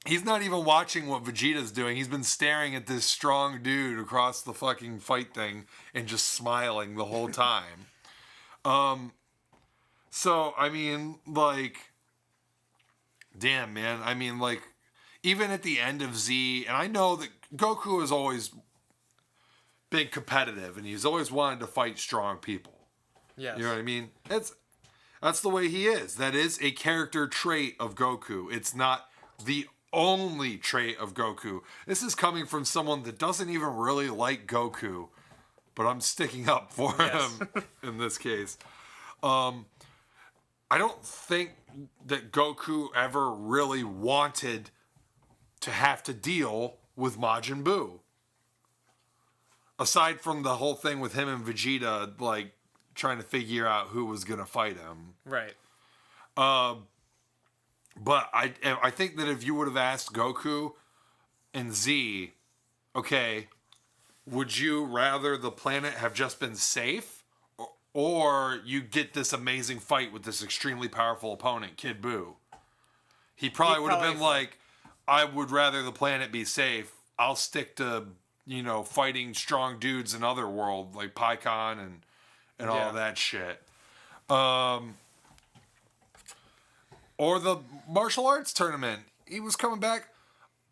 he's not even watching what Vegeta's doing. He's been staring at this strong dude across the fucking fight thing and just smiling the whole time. So, I mean, like, damn, man. I mean, like, even at the end of Z, and I know that Goku has always been competitive, and he's always wanted to fight strong people. Yes. You know what I mean? That's the way he is. That is a character trait of Goku. It's not the only trait of Goku. This is coming from someone that doesn't even really like Goku, but I'm sticking up for him in this case. I don't think that Goku ever really wanted to have to deal with Majin Buu. Aside from the whole thing with him and Vegeta, like, trying to figure out who was going to fight him. Right. But I think that if you would have asked Goku and Z, okay, would you rather the planet have just been safe, or you get this amazing fight with this extremely powerful opponent, Kid Buu? He probably would have been like, I would rather the planet be safe. I'll stick to, you know, fighting strong dudes in other world, like Paikon and all that shit. Or the martial arts tournament. He was coming back.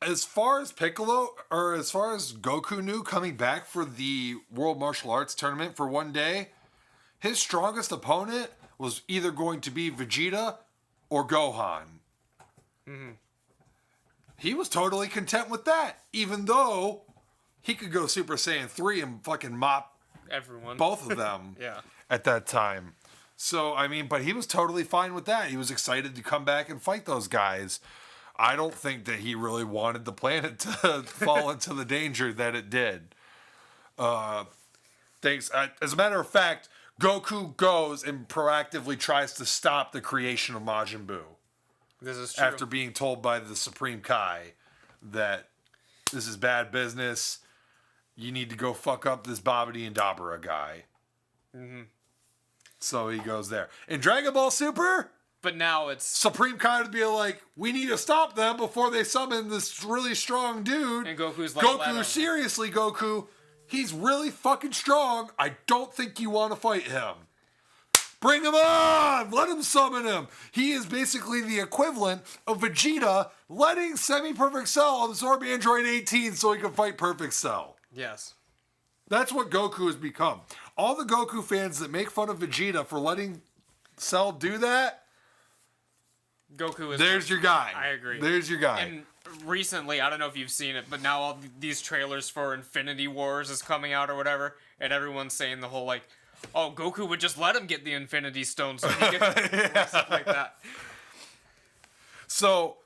As far as Piccolo, or as far as Goku knew, coming back for the World Martial Arts Tournament for one day, his strongest opponent was either going to be Vegeta or Gohan. Mm-hmm. He was totally content with that, even though he could go Super Saiyan 3 and fucking mop everyone, both of them at that time. So, I mean, but he was totally fine with that. He was excited to come back and fight those guys. I don't think that he really wanted the planet to fall into the danger that it did. As a matter of fact, Goku goes and proactively tries to stop the creation of Majin Buu. This is true. After being told by the Supreme Kai that this is bad business, you need to go fuck up this Babidi and Dabura guy. Mm-hmm. So he goes there. In Dragon Ball Super, but now it's Supreme Kai would be like, we need to stop them before they summon this really strong dude. And Goku's like, Goku, seriously, Goku, he's really fucking strong. I don't think you want to fight him. Bring him on! Let him summon him! He is basically the equivalent of Vegeta letting Semi-Perfect Cell absorb Android 18 so he can fight Perfect Cell. Yes. That's what Goku has become. All the Goku fans that make fun of Vegeta for letting Cell do that, Goku is. There's your guy. I agree. There's your guy. And recently, I don't know if you've seen it, but now all these trailers for Infinity Wars is coming out or whatever, and everyone's saying the whole like, oh, Goku would just let him get the Infinity Stone so he could stuff like that. So,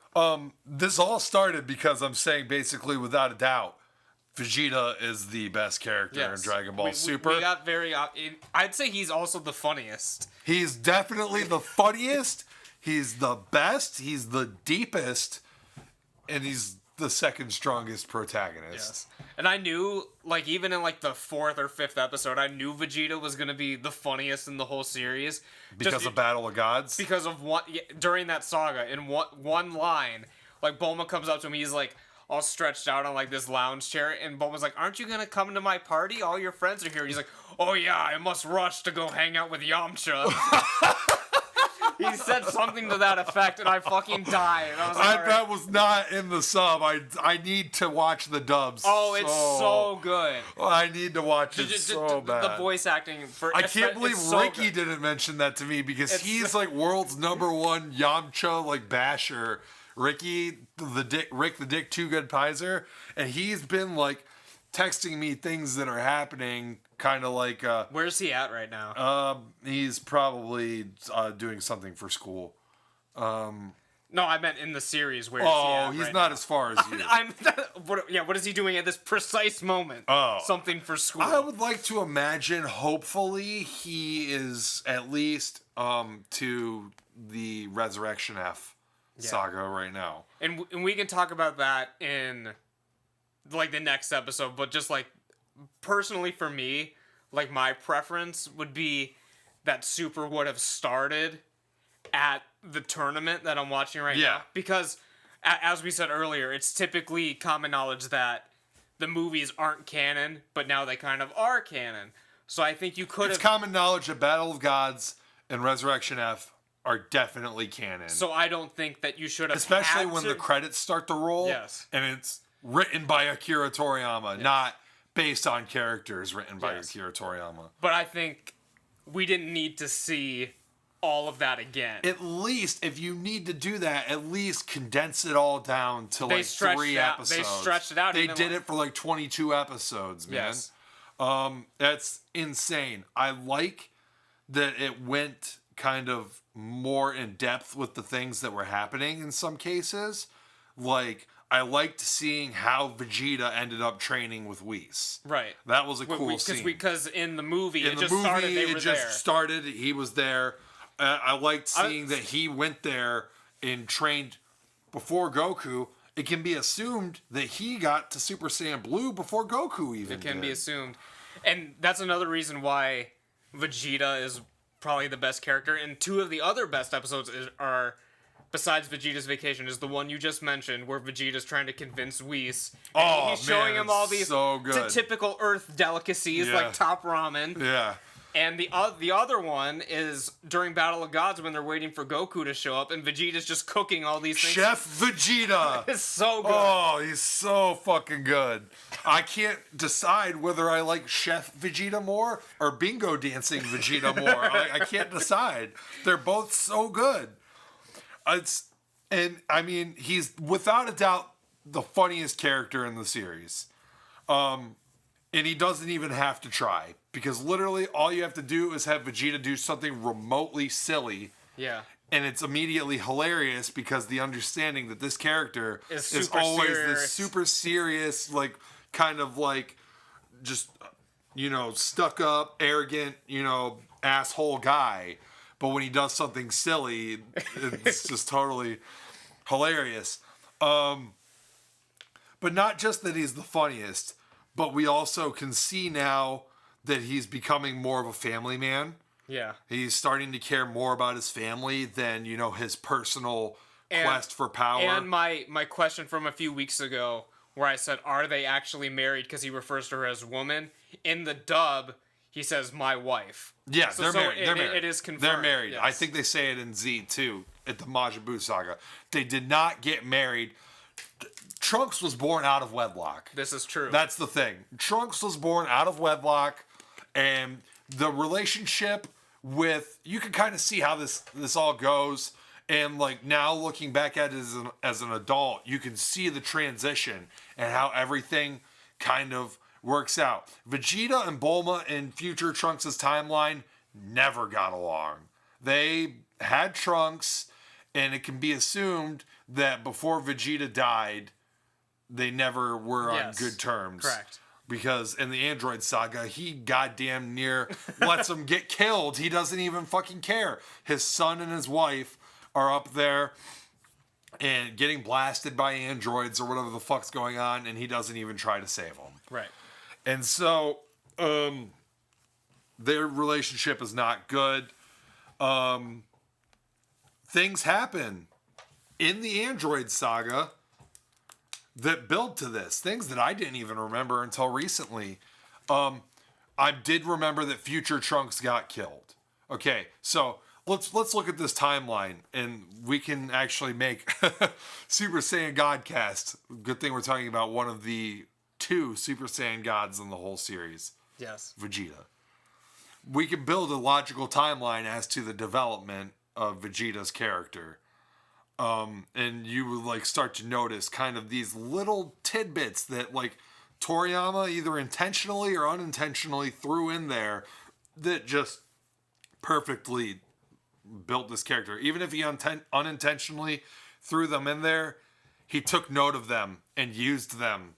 this all started because I'm saying basically without a doubt, Vegeta is the best character in Dragon Ball Super. We got very... I'd say he's also the funniest. He's definitely the funniest. He's the best. He's the deepest. And he's the second strongest protagonist. Yes. And I knew, like, even in, like, the 4th or 5th episode, I knew Vegeta was going to be the funniest in the whole series. Because of Battle of Gods? Because of during that saga, in one line, like, Bulma comes up to him, he's, like, all stretched out on, like, this lounge chair, and Bulma's like, aren't you going to come to my party? All your friends are here. And he's like, oh, yeah, I must rush to go hang out with Yamcha. He said something to that effect, and I fucking died. And I was like, That was not in the sub. I need to watch the dubs. Oh, it's so good. I need to watch it so bad. The voice acting for I can't believe so Ricky good. didn't mention that to me because he's like world's #1 Yamcha like basher. Rick the Dick Too Good Pizer, and he's been like texting me things that are happening, kind of like. Where's he at right now? He's probably doing something for school. No, I meant in the series. Where? Oh, he's right not now? as far as you. What is he doing at this precise moment? Oh, something for school. I would like to imagine. Hopefully, he is at least to the Resurrection F saga right now, and we can talk about that in like the next episode. But just like personally for me, like my preference would be that Super would have started at the tournament that I'm watching right now. Because, as we said earlier, it's typically common knowledge that the movies aren't canon, but now they kind of are canon. So I think you could have... It's common knowledge that Battle of Gods and Resurrection F are definitely canon. So I don't think that you should have Especially when the credits start to roll. Yes. And it's written by Akira Toriyama, not based on characters written by Akira Toriyama. But I think we didn't need to see all of that again. At least, if you need to do that, at least condense it all down to like 3 episodes. They stretched it out. They did it for like 22 episodes, man. Yes. That's insane. I like that it went kind of more in depth with the things that were happening in some cases. Like, I liked seeing how Vegeta ended up training with Whis. Right. That was a cool scene. Because in the movie, it just started, he was there. I liked seeing that he went there and trained before Goku. It can be assumed that he got to Super Saiyan Blue before Goku even did. It can be assumed. And that's another reason why Vegeta is probably the best character. And 2 of the other best episodes are, besides Vegeta's Vacation, is the one you just mentioned, where Vegeta's trying to convince Whis. And he's showing him all these typical Earth delicacies, like top ramen. Yeah. And the other one is during Battle of Gods when they're waiting for Goku to show up, and Vegeta's just cooking all these things. Chef Vegeta! It's so good. Oh, he's so fucking good. I can't decide whether I like Chef Vegeta more or Bingo Dancing Vegeta more. I can't decide. They're both so good. He's without a doubt the funniest character in the series. And he doesn't even have to try. Because literally all you have to do is have Vegeta do something remotely silly. Yeah. And it's immediately hilarious because the understanding that this character is always this super serious, like, kind of like, just, stuck up, arrogant, asshole guy. But when he does something silly, it's just totally hilarious. But not just that he's the funniest, but we also can see now that he's becoming more of a family man. Yeah. He's starting to care more about his family than, his personal quest for power. And my question from a few weeks ago, where I said, are they actually married? Because he refers to her as woman. In the dub, he says, my wife. Yeah, they're married. They're married. It is confirmed. They're married. Yes. I think they say it in Z, too, at the Majin Buu saga. They did not get married. Trunks was born out of wedlock. This is true. That's the thing. Trunks was born out of wedlock, and the relationship with, you can kind of see how this all goes, and like now looking back at it as an adult, you can see the transition and how everything kind of works out. Vegeta and Bulma in future Trunks' timeline never got along. They had Trunks, and it can be assumed that before Vegeta died, they never were on Yes. good terms. Correct. Because in the Android saga, he goddamn near lets him get killed. He doesn't even fucking care. His son and his wife are up there and getting blasted by androids or whatever the fuck's going on, and he doesn't even try to save them. Right. And so, their relationship is not good. Things happen in the Android saga that build to this. Things that I didn't even remember until recently. I did remember that Future Trunks got killed. Okay, so let's look at this timeline, and we can actually make Super Saiyan GODCAST. Good thing we're talking about one of the 2 Super Saiyan gods in the whole series, Yes. Vegeta. We can build a logical timeline as to the development of Vegeta's character. And you would like start to notice kind of these little tidbits that like Toriyama either intentionally or unintentionally threw in there that just perfectly built this character. Even if he unintentionally threw them in there, he took note of them and used them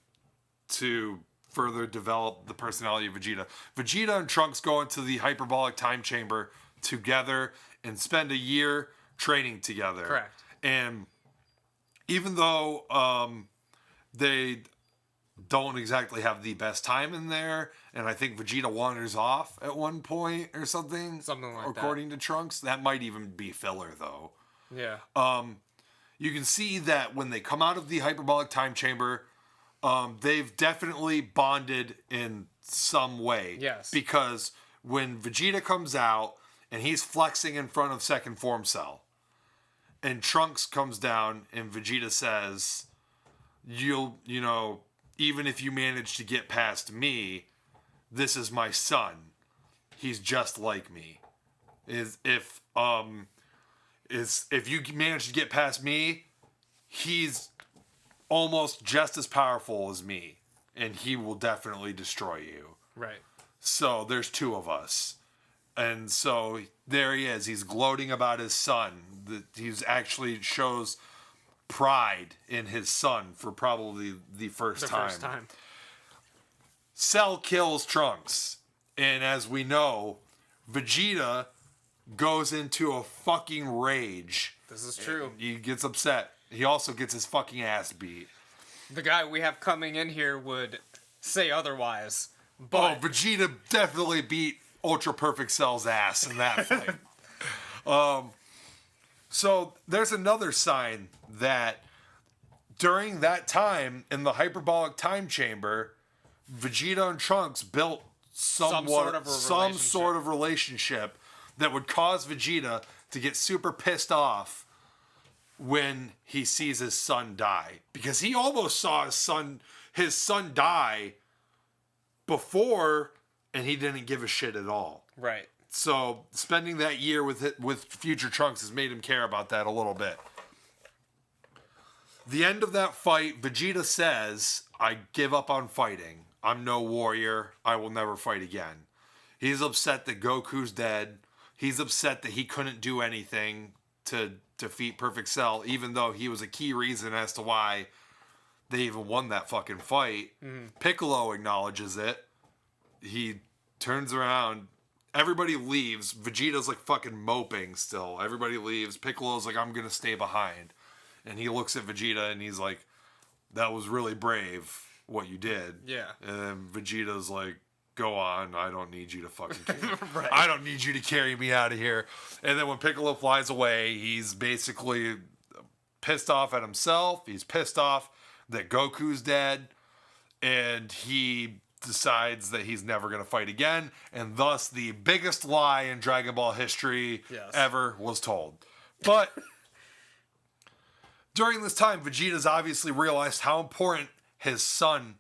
to further develop the personality of Vegeta. Vegeta and Trunks go into the hyperbolic time chamber together and spend a year training together. Correct. And even though they don't exactly have the best time in there, and I think Vegeta wanders off at one point or something. Something like that. According to Trunks. That might even be filler, though. Yeah. You can see that when they come out of the hyperbolic time chamber, they've definitely bonded in some way. Yes. Because when Vegeta comes out and he's flexing in front of Second Form Cell, and Trunks comes down and Vegeta says, you know, even if you manage to get past me, this is my son. He's just like me. If you manage to get past me, he's almost just as powerful as me, and he will definitely destroy you. Right. So there's 2 of us. And so there he is. He's gloating about his son. He's actually shows pride in his son for probably the first time. Cell kills Trunks. And as we know, Vegeta goes into a fucking rage. This is true. He gets upset. He also gets his fucking ass beat. The guy we have coming in here would say otherwise. Oh, But Vegeta definitely beat Ultra Perfect Cell's ass in that fight. So there's another sign that during that time in the hyperbolic time chamber, Vegeta and Trunks built some sort of relationship that would cause Vegeta to get super pissed off when he sees his son die, because he almost saw his son die before, and he didn't give a shit at all. right. So spending that year with Future Trunks has made him care about that a little bit. The end of that fight, Vegeta says, "I give up on fighting. I'm no warrior. I will never fight again." He's upset that Goku's dead. He's upset that he couldn't do anything to defeat Perfect Cell, even though he was a key reason as to why they even won that fucking fight. Piccolo acknowledges it. He turns around. Everybody leaves. Vegeta's like fucking moping still. Everybody leaves. Piccolo's like, "I'm gonna stay behind." And he looks at Vegeta and he's like, "That was really brave what you did." Yeah. And then Vegeta's like, "Go on. I don't need you to fucking carry Right. I don't need you to carry me out of here." And then when Piccolo flies away, he's basically pissed off at himself. He's pissed off that Goku's dead. And he decides that he's never going to fight again. And thus, the biggest lie in Dragon Ball history ever was told. But during this time, Vegeta's obviously realized how important his son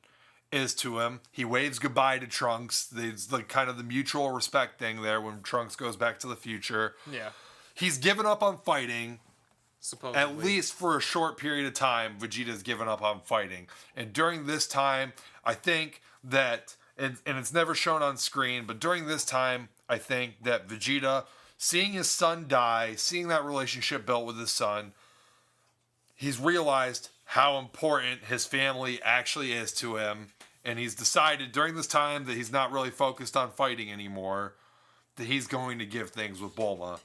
is to him. He waves goodbye to Trunks. There's like kind of the mutual respect thing there when Trunks goes back to the future. Yeah. He's given up on fighting. Supposedly. At least for a short period of time, Vegeta's given up on fighting. And during this time, I think that, and it's never shown on screen, but during this time, I think that Vegeta, seeing his son die, seeing that relationship built with his son, he's realized how important his family actually is to him, and he's decided during this time that he's not really focused on fighting anymore, that he's going to give things with Bulma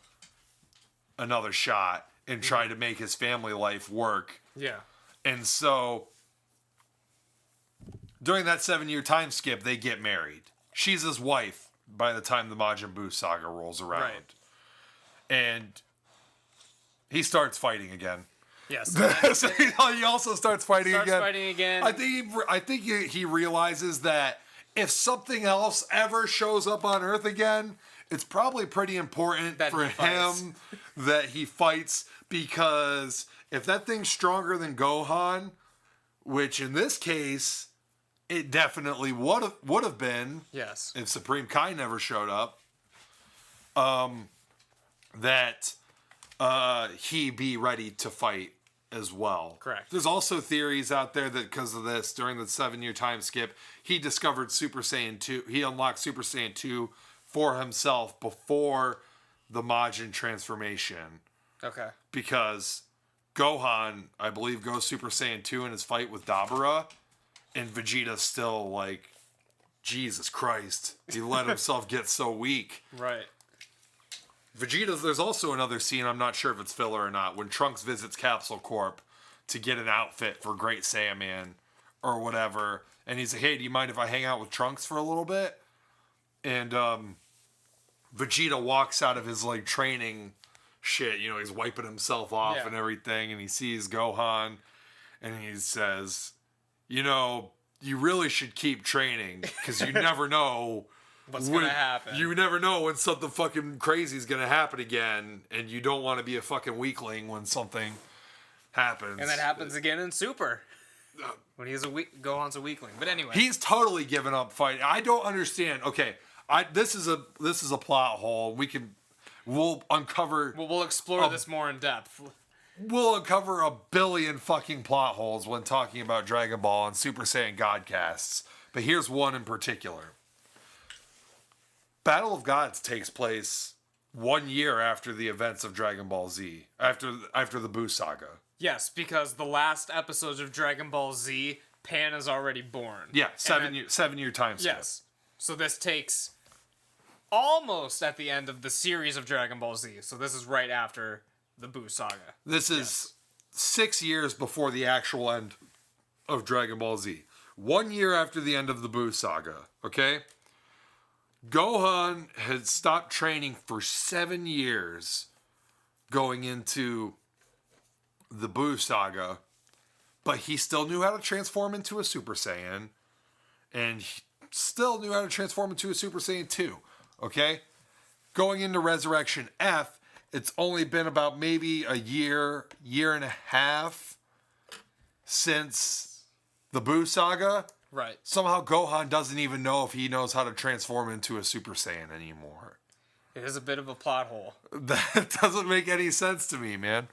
another shot and try to make his family life work. Yeah. And so during that 7-year time skip, they get married. She's his wife by the time the Majin Buu saga rolls around. Right. And he starts fighting again. Yes. So he also starts fighting again. I think he realizes that if something else ever shows up on Earth again, it's probably pretty important for him that he fights, because if that thing's stronger than Gohan, which in this case it definitely would have been, yes, if Supreme Kai never showed up, that he be ready to fight as well. Correct. There's also theories out there that because of this, during the 7-year time skip, he discovered Super Saiyan 2. He unlocked Super Saiyan 2 for himself before the Majin transformation. Okay. Because Gohan, I believe, goes Super Saiyan 2 in his fight with Dabura, and Vegeta's still like, Jesus Christ, he let himself get so weak. Right. Vegeta's, there's also another scene, I'm not sure if it's filler or not, when Trunks visits Capsule Corp to get an outfit for Great Saiyaman or whatever, and he's like, hey, do you mind if I hang out with Trunks for a little bit? And Vegeta walks out of his like training shit, you know, he's wiping himself off and everything, and he sees Gohan, and he says, you know, you really should keep training, because you never know what's gonna happen. You never know when something fucking crazy is gonna happen again, and you don't want to be a fucking weakling when something happens. And that happens again in Super. When he's Gohan's a weakling. But anyway. He's totally given up fighting. I don't understand. Okay, this is a plot hole. We'll uncover. We'll explore this more in depth. We'll uncover a billion fucking plot holes when talking about Dragon Ball and Super Saiyan GODCasts. But here's one in particular. Battle of Gods takes place 1 year after the events of Dragon Ball Z, after the Buu saga. Yes, because the last episodes of Dragon Ball Z, Pan is already born. Yeah, 7-year time skip. Yes. So this takes almost at the end of the series of Dragon Ball Z. So this is right after the Buu saga. This is 6 years before the actual end of Dragon Ball Z. 1 year after the end of the Buu saga, okay? Gohan had stopped training for 7 years going into the Buu saga, but he still knew how to transform into a Super Saiyan, and he still knew how to transform into a Super Saiyan 2, okay? Going into Resurrection F, it's only been about maybe a year and a half since the Buu saga. Right. Somehow Gohan doesn't even know if he knows how to transform into a Super Saiyan anymore. It is a bit of a plot hole. That doesn't make any sense to me, man.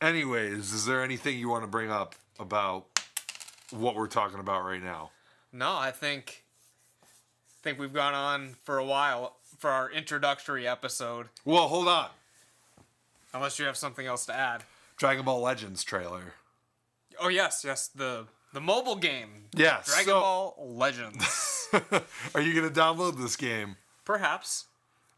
Anyways, is there anything you want to bring up about what we're talking about right now? No, I think we've gone on for a while for our introductory episode. Well, hold on. Unless you have something else to add. Dragon Ball Legends trailer. Oh, yes, the mobile game. Yes. Dragon Ball Legends. Are you going to download this game? Perhaps.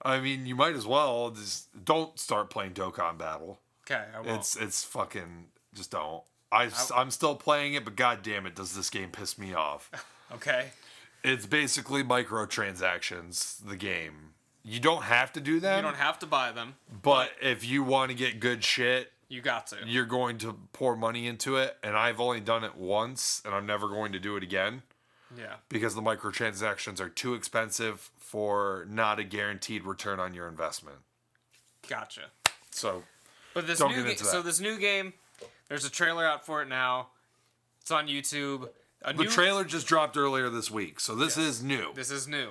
I mean, you might as well. Just don't start playing Dokkan Battle. Okay, I won't. It's fucking, just don't. I'm still playing it, but god damn it, does this game piss me off. Okay. It's basically microtransactions, the game. You don't have to do them. You don't have to buy them. But if you want to get good shit, you got to. You're going to pour money into it, and I've only done it once, and I'm never going to do it again. Yeah. Because the microtransactions are too expensive for not a guaranteed return on your investment. Gotcha. So, but this this new game, there's a trailer out for it now. It's on YouTube. The trailer just dropped earlier this week, so this is new. This is new.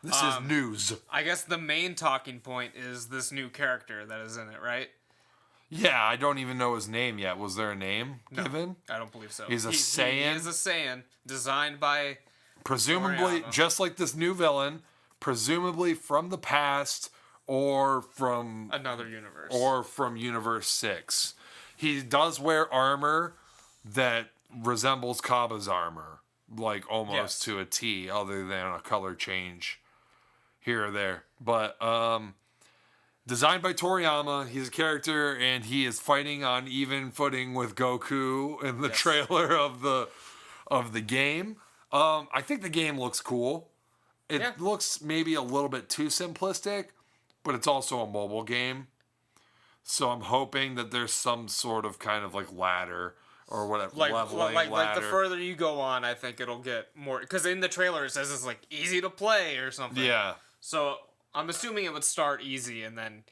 This is news. I guess the main talking point is this new character that is in it, right? Yeah, I don't even know his name yet. Was there a name given? I don't believe so. He's a Saiyan? He is a Saiyan, designed by... Presumably, just like this new villain, presumably from the past or from... another universe. Or from Universe 6. He does wear armor that resembles Cabba's armor, like almost to a T, other than a color change here or there. But designed by Toriyama, he's a character, and he is fighting on even footing with Goku in the trailer of the game. I think the game looks cool. It looks maybe a little bit too simplistic, but it's also a mobile game. So I'm hoping that there's some sort of kind of like ladder or whatever, leveling ladder. Like the further you go on, I think it'll get more. Because in the trailer it says it's like easy to play or something. Yeah. So I'm assuming it would start easy and then,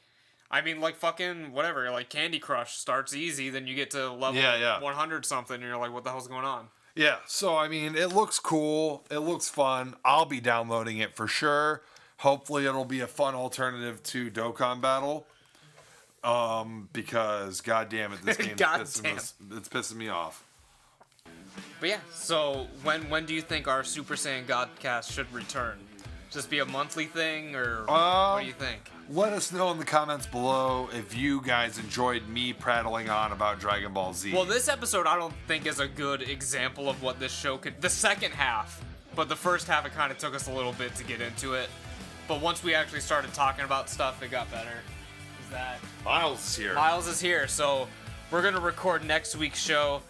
I mean, like fucking whatever, like Candy Crush starts easy, then you get to level 100 something, and you're like, what the hell's going on? Yeah. So I mean, it looks cool. It looks fun. I'll be downloading it for sure. Hopefully, it'll be a fun alternative to Dokkan Battle. Because goddamn it, this game's pissing me off. But yeah, so when do you think our Super Saiyan Godcast should return? Just be a monthly thing, or what do you think? Let us know in the comments below if you guys enjoyed me prattling on about Dragon Ball Z. Well, this episode I don't think is a good example of what this show could. The second half, but the first half it kind of took us a little bit to get into it. But once we actually started talking about stuff, it got better. Is that Miles is here? Miles is here, so we're gonna record next week's show.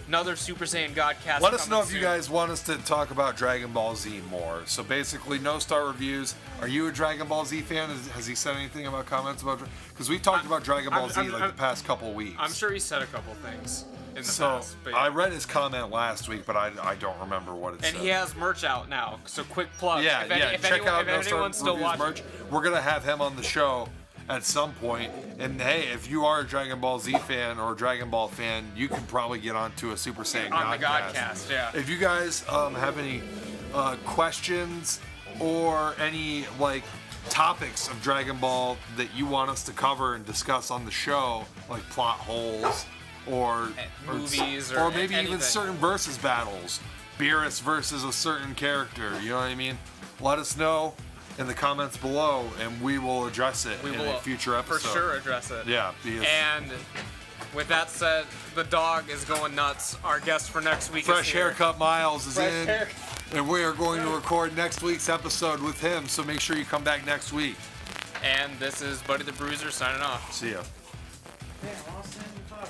Another Super Saiyan Godcast. Let us know if you guys want us to talk about Dragon Ball Z more. So basically, no star reviews. Are you a Dragon Ball Z fan? Has he said anything about comments about? Because we've talked about Dragon Ball Z the past couple weeks. I'm sure he said a couple things in the past. So I read his comment last week, but I don't remember what it said. And he has merch out now. So quick plug. If check out No Star anyone's still Reviews watching, merch. We're gonna have him on the show at some point. And hey, if you are a Dragon Ball Z fan or a Dragon Ball fan, you can probably get onto a Super Saiyan on the Godcast. Yeah. If you guys have any questions or any like topics of Dragon Ball that you want us to cover and discuss on the show, like plot holes or movies or maybe anything. even certain versus battles, Beerus versus a certain character, you know what I mean? Let us know in the comments below, and we will address it in a future episode. For sure address it. Yeah. And with that said, the dog is going nuts. Our guest for next week Fresh is here. Haircut Miles is in. Haircut. And we are going to record next week's episode with him, so make sure you come back next week. And this is Buddy the Bruiser signing off. See ya. Yeah, Austin, you talk.